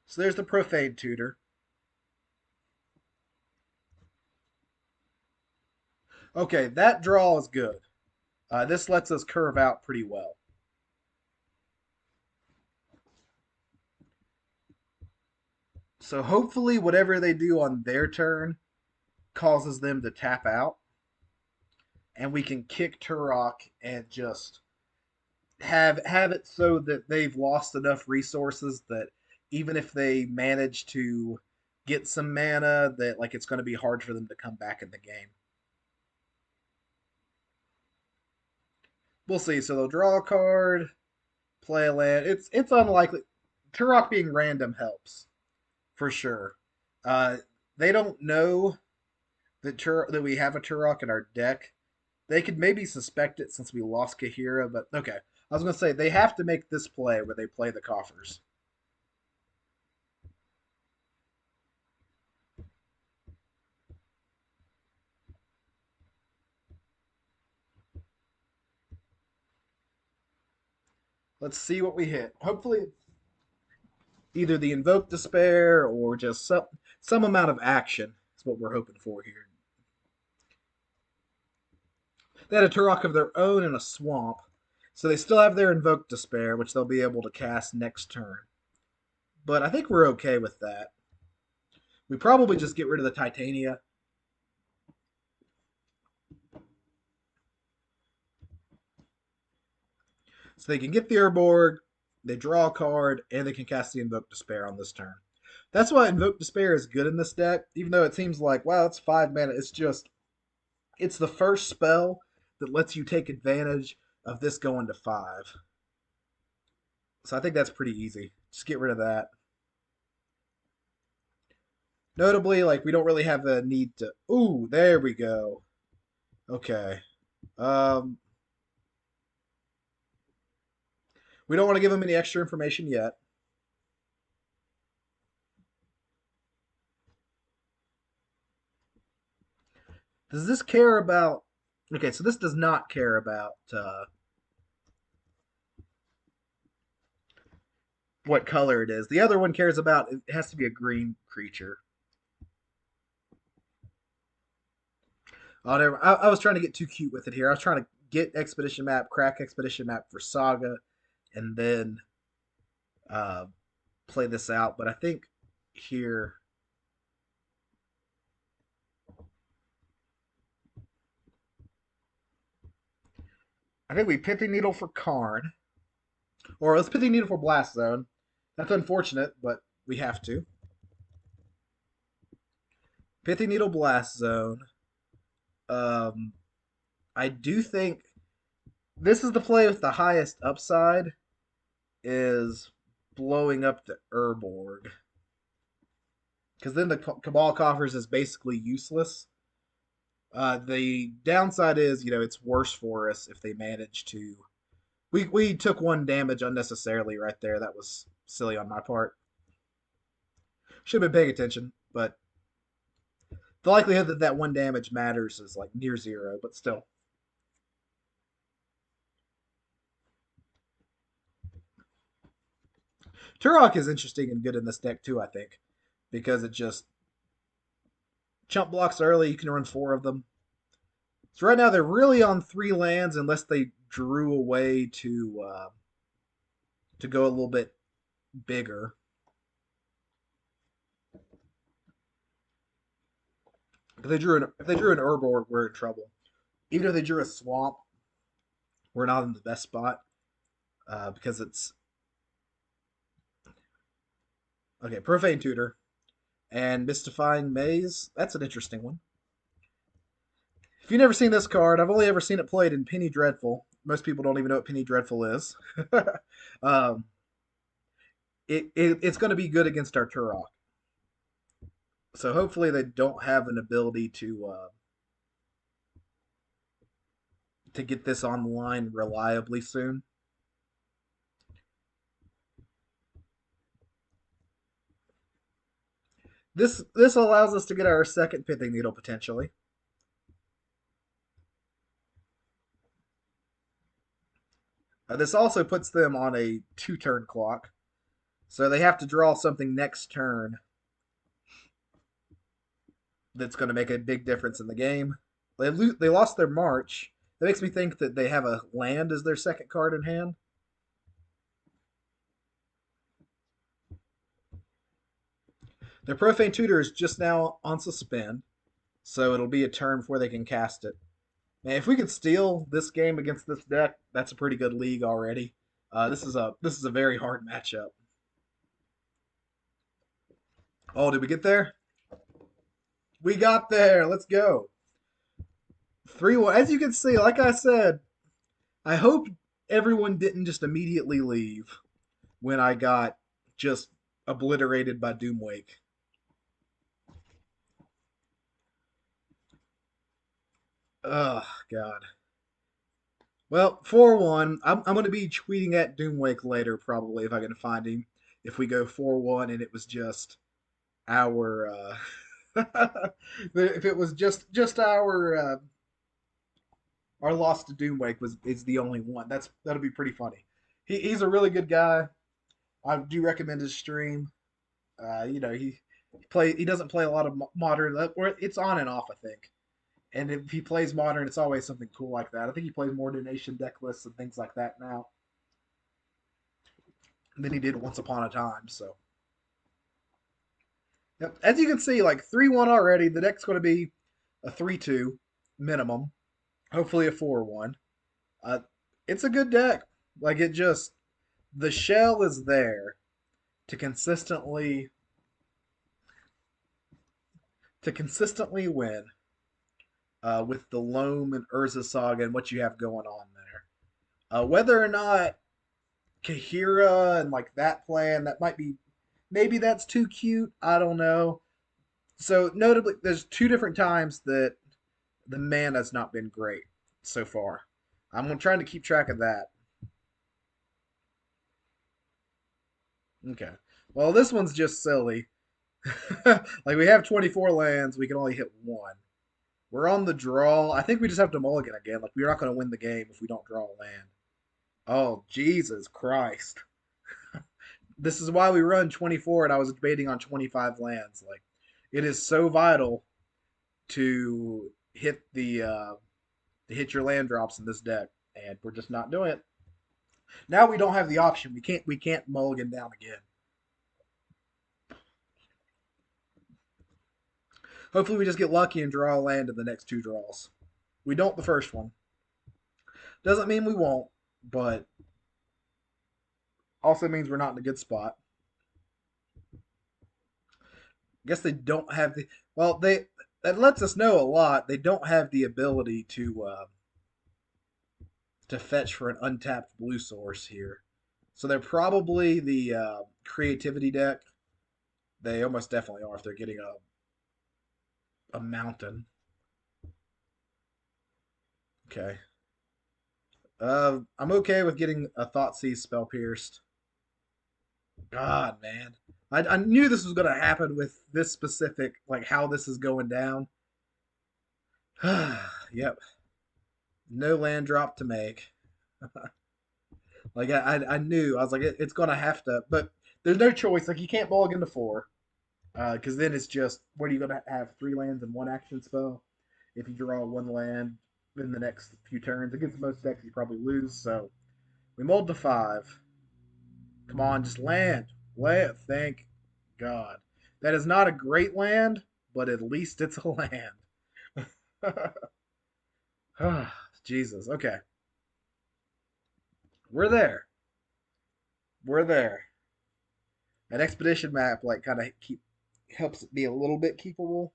So there's the Profane Tutor. Okay, that draw is good. This lets us curve out pretty well. So hopefully whatever they do on their turn causes them to tap out. And we can kick Turok and just have it so that they've lost enough resources that even if they manage to get some mana, that like it's going to be hard for them to come back in the game. We'll see. So they'll draw a card, play a land. It's unlikely. Turok being random helps for sure. Uh, they don't know that we have a Turok in our deck. They could maybe suspect it since we lost Kahira, but okay. I was gonna say they have to make this play where they play the coffers. Let's see what we hit. Hopefully, either the Invoke Despair or just some amount of action is what we're hoping for here. They had a Turok of their own in a swamp, so they still have their Invoke Despair, which they'll be able to cast next turn. But I think we're okay with that. We probably just get rid of the Titania. So they can get the Urborg, they draw a card, and they can cast the Invoke Despair on this turn. That's why Invoke Despair is good in this deck, even though it seems like, wow, it's 5 mana. It's the first spell that lets you take advantage of this going to 5. So I think that's pretty easy. Just get rid of that. Notably, like, we don't really have the need to. Ooh, there we go. Okay. Um, we don't want to give them any extra information yet. Does this care about? Okay, so this does not care about what color it is. The other one cares about it has to be a green creature. Whatever. I was trying to get too cute with it here. I was trying to get Expedition Map, crack Expedition Map for Saga, and then uh, play this out. But I think here, I think we Pithy Needle for Karn, or let's Pithy Needle for Blast Zone. That's unfortunate, but we have to. Pithy Needle Blast Zone. Um, I do think this is the play with the highest upside is blowing up the Urborg. Because then the Cabal Coffers is basically useless. The downside is, it's worse for us if they manage to. We took one damage unnecessarily right there. That was silly on my part. Should have been paying attention, but the likelihood that that one damage matters is like near zero, but still. Turok is interesting and good in this deck too, I think, because it just chump blocks early. You can run 4 of them. So right now they're really on 3 lands unless they drew away to go a little bit bigger. If they drew an Urborg, we're in trouble. Even if they drew a Swamp, we're not in the best spot because it's okay. Profane Tutor and Mystifying Maze. That's an interesting one. If you've never seen this card, I've only ever seen it played in Penny Dreadful. Most people don't even know what Penny Dreadful is. um, it's going to be good against our Turok. So hopefully they don't have an ability to get this online reliably soon. This allows us to get our second Pithing Needle potentially. This also puts them on a 2-turn clock, so they have to draw something next turn that's going to make a big difference in the game. They lost their March. That makes me think that they have a land as their second card in hand. Their Profane Tutor is just now on suspend, so it'll be a turn before they can cast it. Man, if we could steal this game against this deck, that's a pretty good league already. This is a very hard matchup. Oh, did we get there? We got there. Let's go. 3-1. As you can see, like I said, I hope everyone didn't just immediately leave when I got just obliterated by Doomwake. Oh, God. Well, 4-1. I'm going to be tweeting at Doomwake later, probably, if I can find him. If we go 4-1 and it was just our. If it was just our loss to Doomwake is the only one. That'll be pretty funny. He's a really good guy. I do recommend his stream. He doesn't play a lot of modern. It's on and off, I think. And if he plays modern, it's always something cool like that. I think he plays more donation deck lists and things like that now than he did once upon a time. So, yep. As you can see, like 3-1 already. The deck's going to be a 3-2 minimum. Hopefully a 4-1. Uh, it's a good deck. Like it just the shell is there to consistently win with the Loam and Urza Saga and what you have going on there. Whether or not Kahira and like that plan, that might be maybe that's too cute. I don't know. So notably, there's two different times that the mana's not been great so far. I'm trying to keep track of that. Okay. Well, this one's just silly. Like we have 24 lands, we can only hit one. We're on the draw. I think we just have to mulligan again. Like we're not going to win the game if we don't draw a land. Oh, Jesus Christ. This is why we run 24 and I was debating on 25 lands. Like it is so vital to hit your land drops in this deck and we're just not doing it. Now we don't have the option. We can't mulligan down again. Hopefully we just get lucky and draw a land in the next two draws. We don't the first one. Doesn't mean we won't, but also means we're not in a good spot. I guess they don't have the well. That lets us know a lot. They don't have the ability to fetch for an untapped blue source here, so they're probably the creativity deck. They almost definitely are if they're getting a mountain. Okay. I'm okay with getting a Thoughtseize spell pierced. God, man. I knew this was going to happen with this specific, like how this is going down. Yep. No land drop to make. Like I knew. I was like, it's going to have to. But there's no choice. Like you can't mulligan to four. Because then it's just, what are you going to have? Three lands and one action spell? If you draw one land in the next few turns. Against most decks, you probably lose. So we mulled to five. Come on, just land. Land. Thank God. That is not a great land, but at least it's a land. Jesus. Okay. We're there. We're there. An expedition map like kind of keep helps it be a little bit keepable.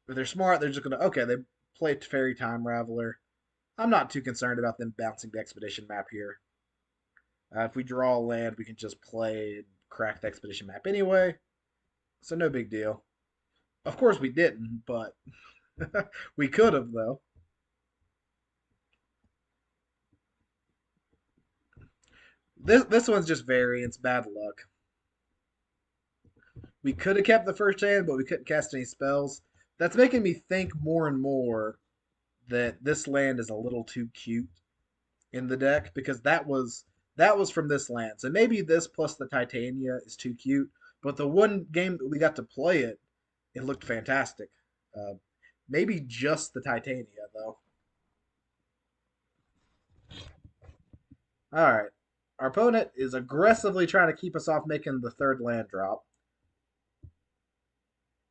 If they're smart, they're just gonna they play Fairy Time Raveler. I'm not too concerned about them bouncing the expedition map here. If we draw a land, we can just play and crack the expedition map anyway. So no big deal. Of course we didn't, but we could have though. This one's just variance, bad luck. We could have kept the first hand, but we couldn't cast any spells. That's making me think more and more that this land is a little too cute in the deck because that was from this land. So maybe this plus the Titania is too cute, but the one game that we got to play it, it looked fantastic. Uh, Maybe just the Titania though. All right, our opponent is aggressively trying to keep us off making the third land drop,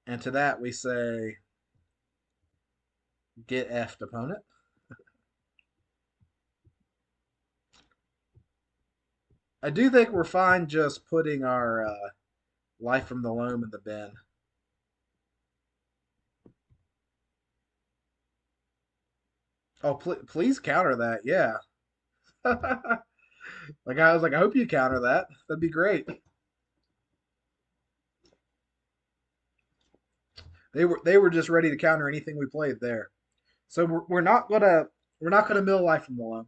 and to that we say, get effed, opponent. I do think we're fine just putting our life from the loam in the bin. Oh, please counter that. Yeah. Like I was like, I hope you counter that. That'd be great. They were just ready to counter anything we played there. So we're not gonna mill life from the loam.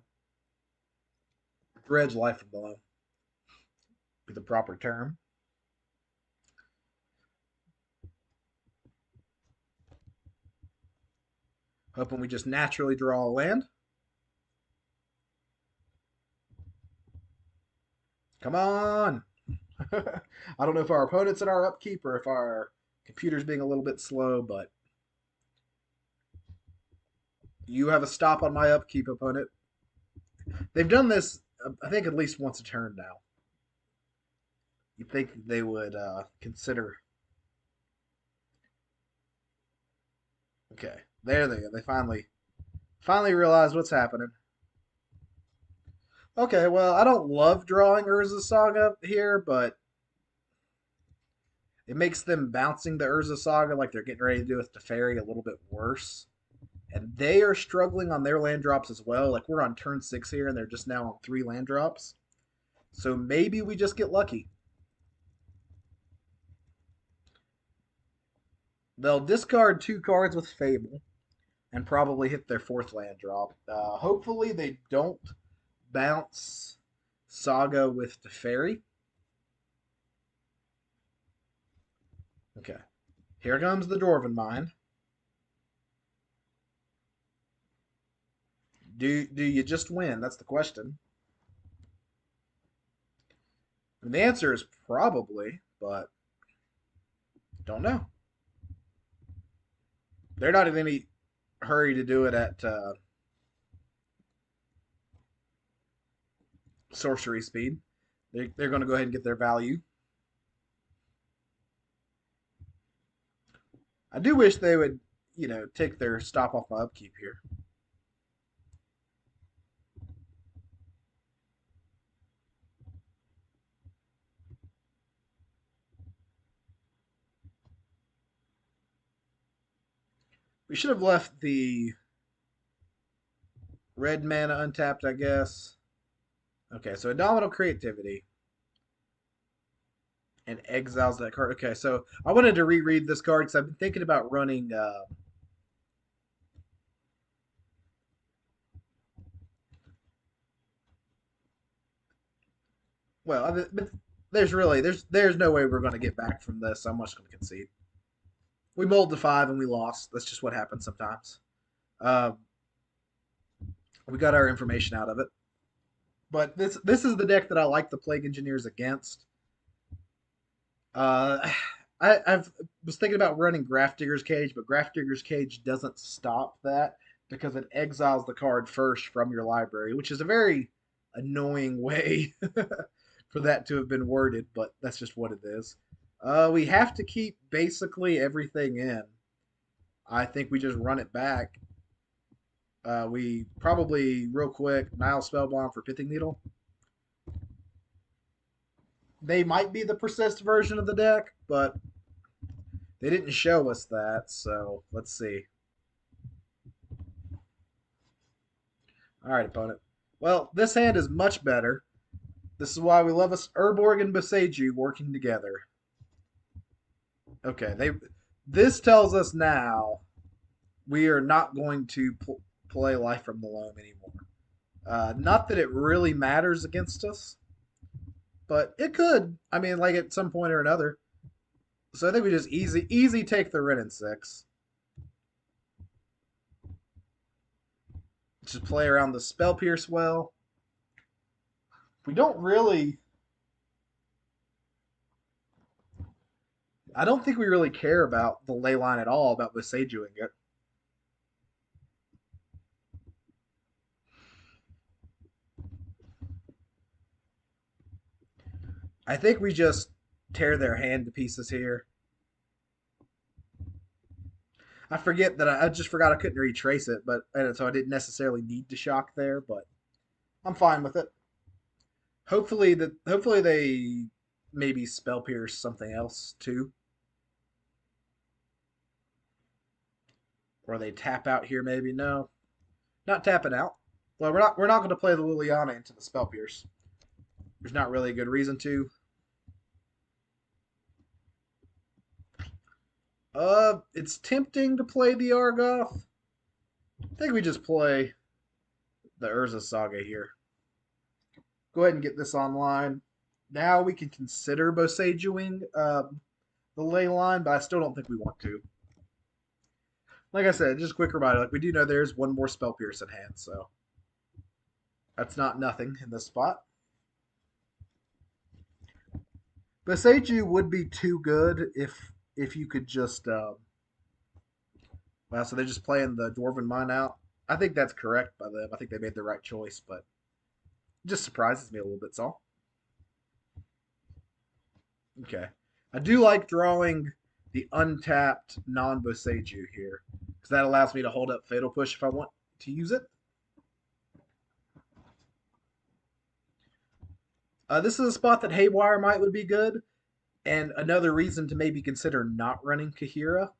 Dredge life from the loam be the proper term. Hoping we just naturally draw a land. Come on. I don't know if our opponent's in our upkeep or if our computer's being a little bit slow, but you have a stop on my upkeep, opponent. They've done this, I think, at least once a turn now. You'd think they would consider. Okay, there they go. They finally realized what's happening. Okay, well, I don't love drawing Urza Saga here, but it makes them bouncing the Urza Saga like they're getting ready to do with Teferi a little bit worse. And they are struggling on their land drops as well. Like we're on turn 6 here, and they're just now on 3 land drops. So maybe we just get lucky. They'll discard 2 cards with Fable and probably hit their 4th land drop. Hopefully they don't bounce Saga with Teferi. Okay. Here comes the Dwarven Mine. Do you just win? That's the question. And the answer is probably, but don't know. They're not in any hurry to do it at sorcery speed. They're going to go ahead and get their value. I do wish they would, take their stop off my upkeep here. We should have left the red mana untapped, I guess. Okay, so Indomitable Creativity and exiles that card. Okay, so I wanted to reread this card because I've been thinking about running. Well, but there's no way we're going to get back from this. So I'm just going to concede. We mulled to 5 and we lost. That's just what happens sometimes. Um, we got our information out of it. But this is the deck that I like the Plague Engineers against. Uh, I've was thinking about running Grafdigger's Cage, but Grafdigger's Cage doesn't stop that because it exiles the card first from your library, which is a very annoying way for that to have been worded, but that's just what it is. We have to keep basically everything in. I think we just run it back. We probably real quick Nile Spellbomb for Pithing Needle. They might be the persist version of the deck, but they didn't show us that, so let's see. All right, opponent. Well, this hand is much better. This is why we love us Urborg and Boseiju working together. Okay, this tells us now we are not going to play Life from the Loam anymore. Not that it really matters against us, but it could. I mean, like at some point or another. So I think we just easy take the Wrenn and 6. Just play around the Spell Pierce well. We don't really. I don't think we really care about the ley line at all about Bosejuing it. I think we just tear their hand to pieces here. I forget that I just forgot I couldn't retrace it, but and so I didn't necessarily need to shock there, but I'm fine with it. Hopefully they maybe spell pierce something else too, or they tap out here maybe. No, not tapping out. Well, we're not going to play the Liliana into the spell pierce. There's not really a good reason to. It's tempting to play the Argoth. I think we just play the Urza Saga here. Go ahead and get this online. Now we can consider Bosejuing the ley line, but I still don't think we want to. Like I said, just a quick reminder, like we do know there's one more spell pierce at hand, so that's not nothing in this spot. Beseiju would be too good if you could just wow, so they're just playing the Dwarven Mine out. I think that's correct by them. I think they made the right choice, but it just surprises me a little bit, so. Okay. I do like drawing the untapped non-Boseiju here, because that allows me to hold up Fatal Push if I want to use it. This is a spot that Haywire Might would be good, and another reason to maybe consider not running Kahira.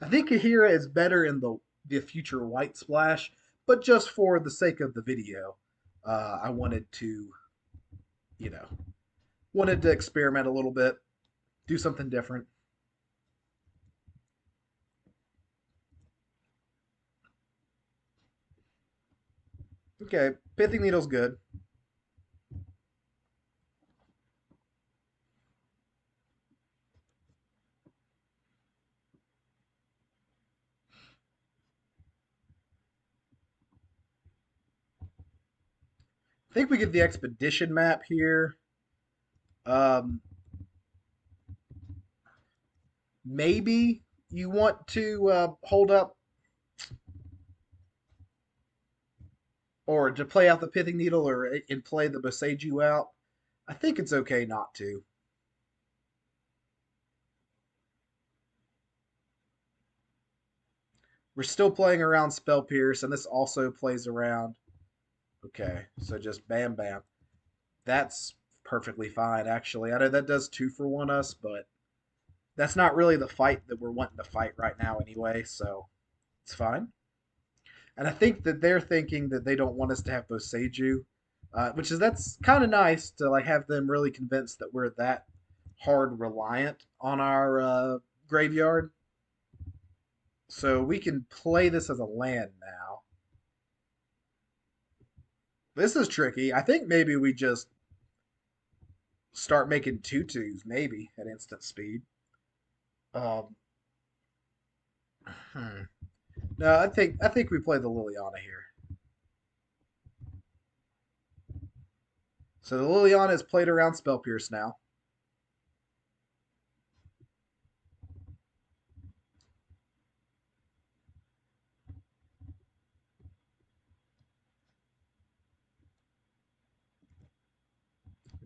I think Kahira is better in the future White Splash, but just for the sake of the video, I wanted to, you know, wanted to experiment a little bit, do something different. Okay, Pithing Needle's good. I think we get the expedition map here. Um, maybe you want to hold up or to play out the Pithing Needle or and play the Boseiju out. I think it's okay not to. We're still playing around Spell Pierce, and this also plays around. Okay, so just bam bam. That's perfectly fine, actually. I know that does 2-for-1 us, but that's not really the fight that we're wanting to fight right now anyway, so it's fine. And I think that they're thinking that they don't want us to have Boseiju, which is that's kind of nice to like have them really convinced that we're that hard reliant on our graveyard. So we can play this as a land now. This is tricky. I think maybe we just start making tutus, maybe at instant speed. Um, hmm. No, I think we play the Liliana here. So the Liliana is played around Spell Pierce now.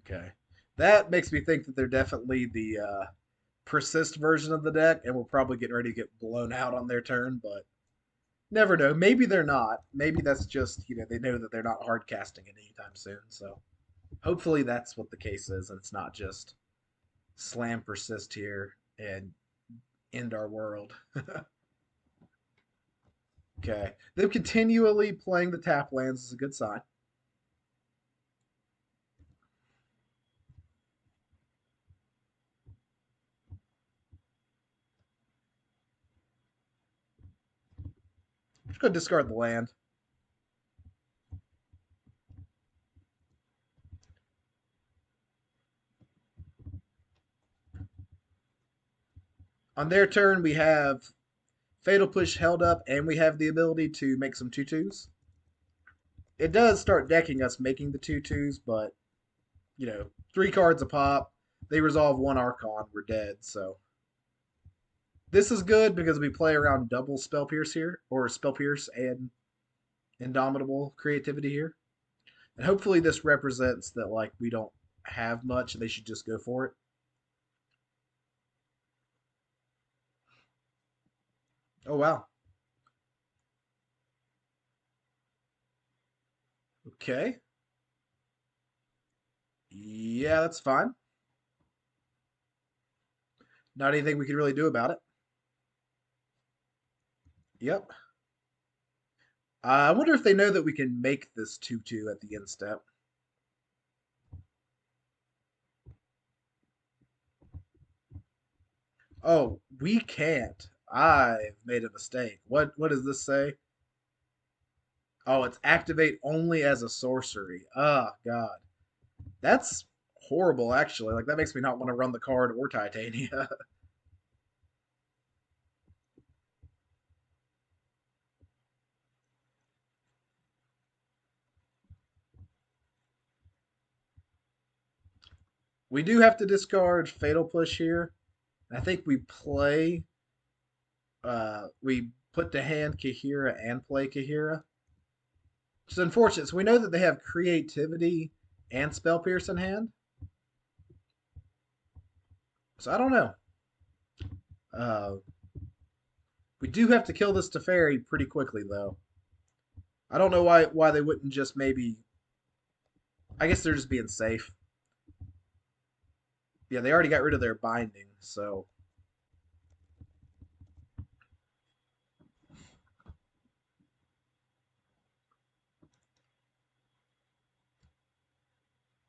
Okay, that makes me think that they're definitely the persist version of the deck, and we're probably getting ready to get blown out on their turn. But never know. Maybe they're not. Maybe that's just they know that they're not hard casting it anytime soon. So hopefully that's what the case is, and it's not just slam persist here and end our world. Okay. Them continually playing the tap lands is a good sign. I'm just going to discard the land. On their turn, we have Fatal Push held up, and we have the ability to make some tutus. It does start decking us making the tutus, but, 3 cards a pop. They resolve 1 Archon. We're dead, so. This is good because we play around double Spell Pierce here, or Spell Pierce and Indomitable creativity here. And hopefully this represents that like we don't have much and they should just go for it. Oh wow. Okay. Yeah, that's fine. Not anything we can really do about it. Yep. I wonder if they know that we can make this 2-2 at the end step. Oh, we can't. I've made a mistake. What does this say? Oh, it's activate only as a sorcery. Ah, God. That's horrible, actually. Like, that makes me not want to run the card or Titania. We do have to discard Fatal Push here. I think we put to hand Kahira and play Kahira. Which is unfortunate. So we know that they have creativity and Spell Pierce in hand. So I don't know. Uh, we do have to kill this Teferi pretty quickly, though. I don't know why they wouldn't just maybe. I guess they're just being safe. Yeah, they already got rid of their binding, so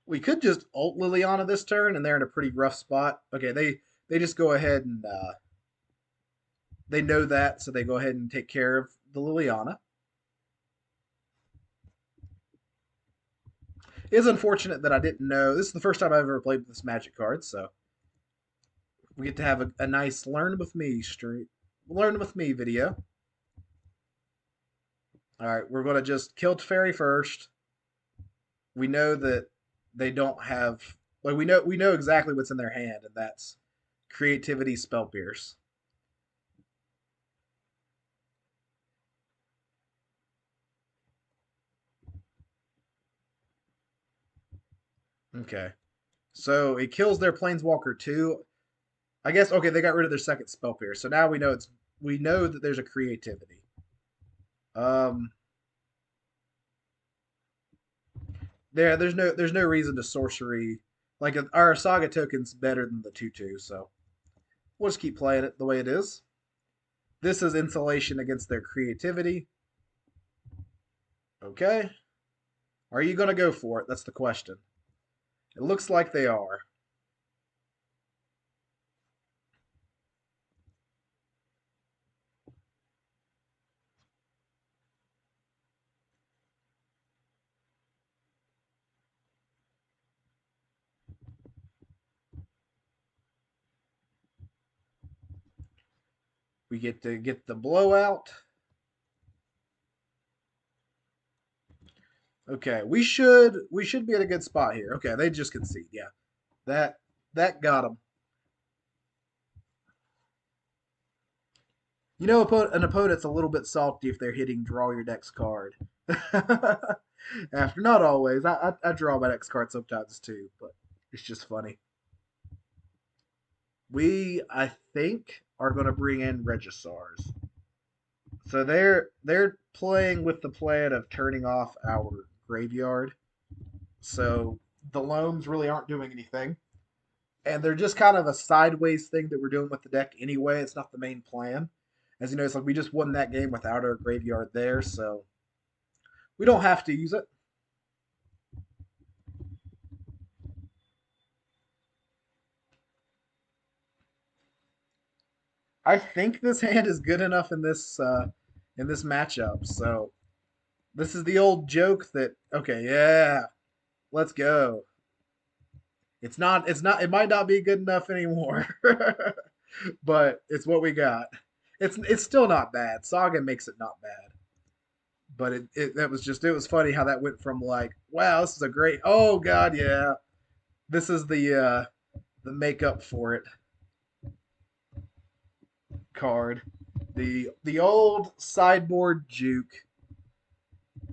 we could just ult Liliana this turn, and they're in a pretty rough spot. Okay, they just go ahead and they know that, so they go ahead and take care of the Liliana. It is unfortunate that I didn't know. This is the first time I've ever played with this Magic card, so we get to have a nice learn with me learn with me video. All right, we're gonna just kill Teferi first. We know that they don't have like we know exactly what's in their hand, and that's creativity spell pierce. Okay. So it kills their planeswalker too. I guess okay, they got rid of their second spell pierce. So now we know that there's a creativity. Um there's no reason to sorcery like our saga token's better than the 2/2, so we'll just keep playing it the way it is. This is insulation against their creativity. Okay. Are you going to go for it? That's the question. It looks like they are. We get to get the blowout. Okay, we should be at a good spot here. Okay, they just concede. Yeah, that that got them. You know, an opponent's a little bit salty if they're hitting draw your next card. After not always, I draw my next card sometimes too, but it's just funny. We I think are going to bring in Regisars. So they're playing with the plan of turning off our graveyard. So the loams really aren't doing anything. And they're just kind of a sideways thing that we're doing with the deck anyway. It's not the main plan. As you know, it's like we just won that game without our graveyard there, so we don't have to use it. I think this hand is good enough in this matchup. So this is the old joke that okay, yeah, let's go. It's not it might not be good enough anymore. But it's what we got. It's still not bad. Saga makes it not bad. But that was just it was funny how that went from like, wow, this is a great oh god, yeah. This is the makeup for it card. The old sideboard juke.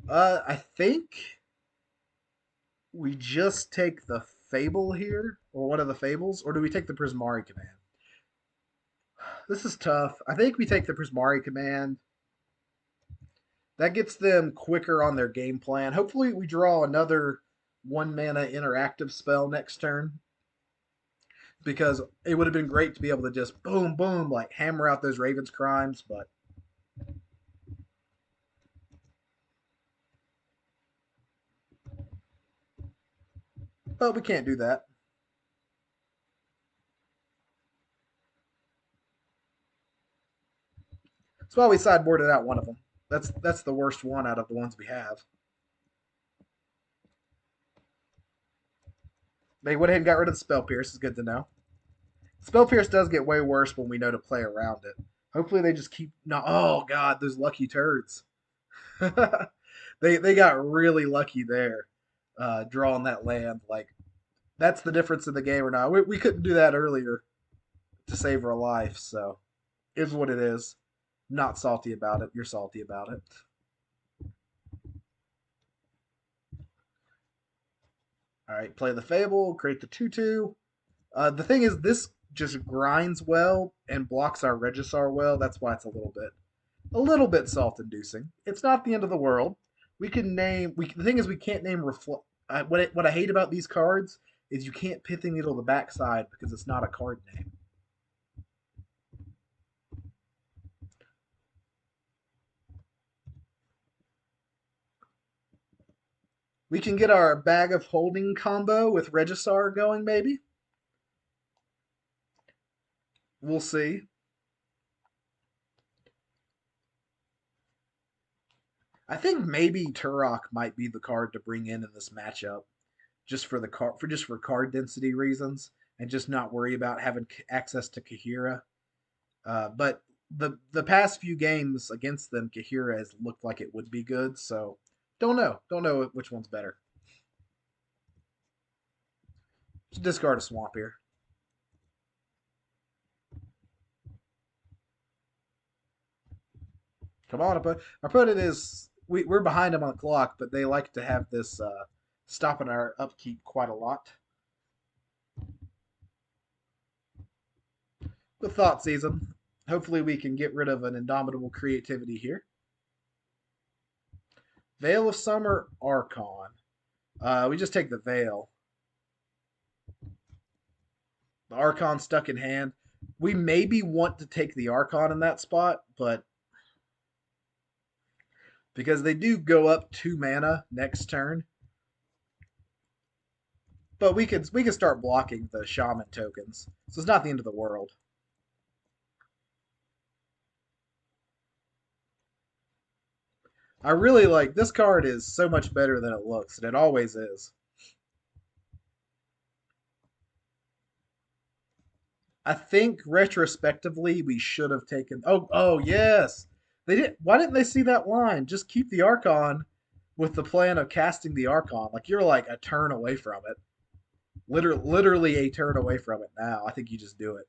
I think we just take the Fable here, or one of the Fables, or do we take the Prismari command? This is tough. I think we take the Prismari command. That gets them quicker on their game plan. Hopefully, we draw another 1 mana interactive spell next turn because it would have been great to be able to just boom, boom, like hammer out those Ravens crimes, but we can't do that. That's why we sideboarded out one of them. That's the worst one out of the ones we have. They went ahead and got rid of the Spell Pierce. Is good to know. Spell Pierce does get way worse when we know to play around it. Hopefully they just keep not. Oh god, those lucky turds. They got really lucky there, drawing that land. Like That's the difference in the game or not. We couldn't do that earlier to save her life, so is what it is. Not salty about it. You're salty about it. All right, play the Fable, create the 2/2. The thing is, this just grinds well and blocks our Regisar well. That's why it's a little bit salt-inducing. It's not the end of the world. We can name. The thing is, we can't name reflect. What I hate about these cards is you can't Pithing Needle the backside because it's not a card name. We can get our Bag of Holding combo with Regisar going, maybe. We'll see. I think maybe Turok might be the card to bring in this matchup, just for the card for card density reasons, and just not worry about having access to Kahira. But the past few games against them, Kahira has looked like it would be good. So don't know which one's better. Just discard a swamp here. Come on, our opponent is we're behind them on the clock, but they like to have this stopping our upkeep quite a lot. The thought season. Hopefully we can get rid of an indomitable creativity here. Veil of Summer Archon. We just take the Veil. The Archon stuck in hand. We maybe want to take the Archon in that spot, but because they do go up 2 mana next turn, but we could start blocking the Shaman tokens, so it's not the end of the world. I really like this card. Is so much better than it looks, and it always is. I think retrospectively we should have taken. Oh yes, they did. Why didn't they see that line? Just keep the Archon with the plan of casting the Archon. Like you're like a turn away from it. Literally a turn away from it now. I think you just do it.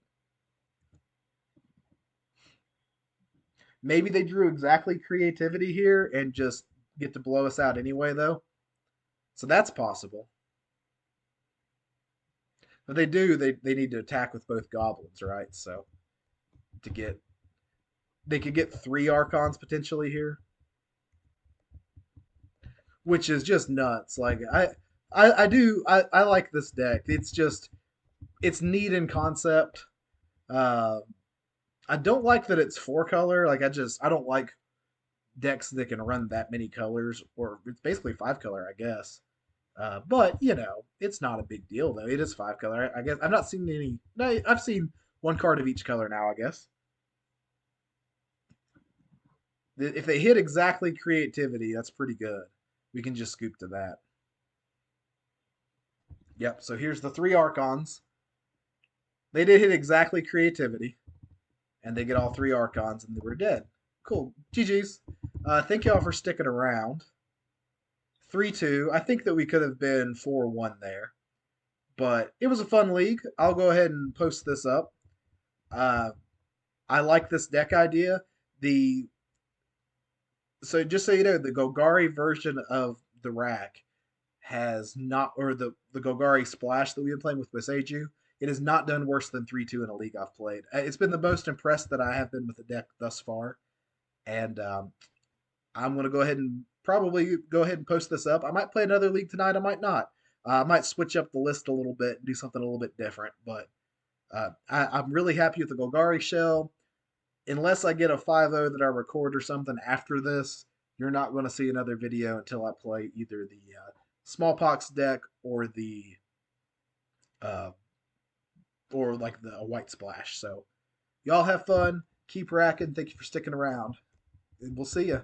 Maybe they drew exactly creativity here and just get to blow us out anyway, though. So that's possible. But they do. They need to attack with both goblins, right? So to get they could get 3 Archons potentially here, which is just nuts. Like I like this deck. It's neat in concept. Uh, I don't like that it's 4 color. Like I don't like decks that can run that many colors, or it's basically 5 color, I guess. But it's not a big deal though. It is 5 color. I guess I've not seen any. No, I've seen 1 card of each color now. I guess if they hit exactly creativity, that's pretty good. We can just scoop to that. Yep. So here's the 3 Archons. They did hit exactly creativity, and they get all 3 Archons, and we're dead. Cool. GG's. Thank y'all for sticking around. 3-2. I think that we could have been 4-1 there, but it was a fun league. I'll go ahead and post this up. Uh, I like this deck idea. The So just so you know, the Golgari version of the rack has not, or the Golgari splash that we've been playing with Boseiju, it has not done worse than 3-2 in a league I've played. It's been the most impressed that I have been with the deck thus far, and I'm going to go ahead and probably go ahead and post this up. I might play another league tonight. I might not. I might switch up the list a little bit and do something a little bit different. But I'm really happy with the Golgari shell. Unless I get a 5-0 that I record or something after this, you're not going to see another video until I play either the smallpox deck uh, or like the a white splash. So y'all have fun. Keep racking. Thank you for sticking around. And we'll see you.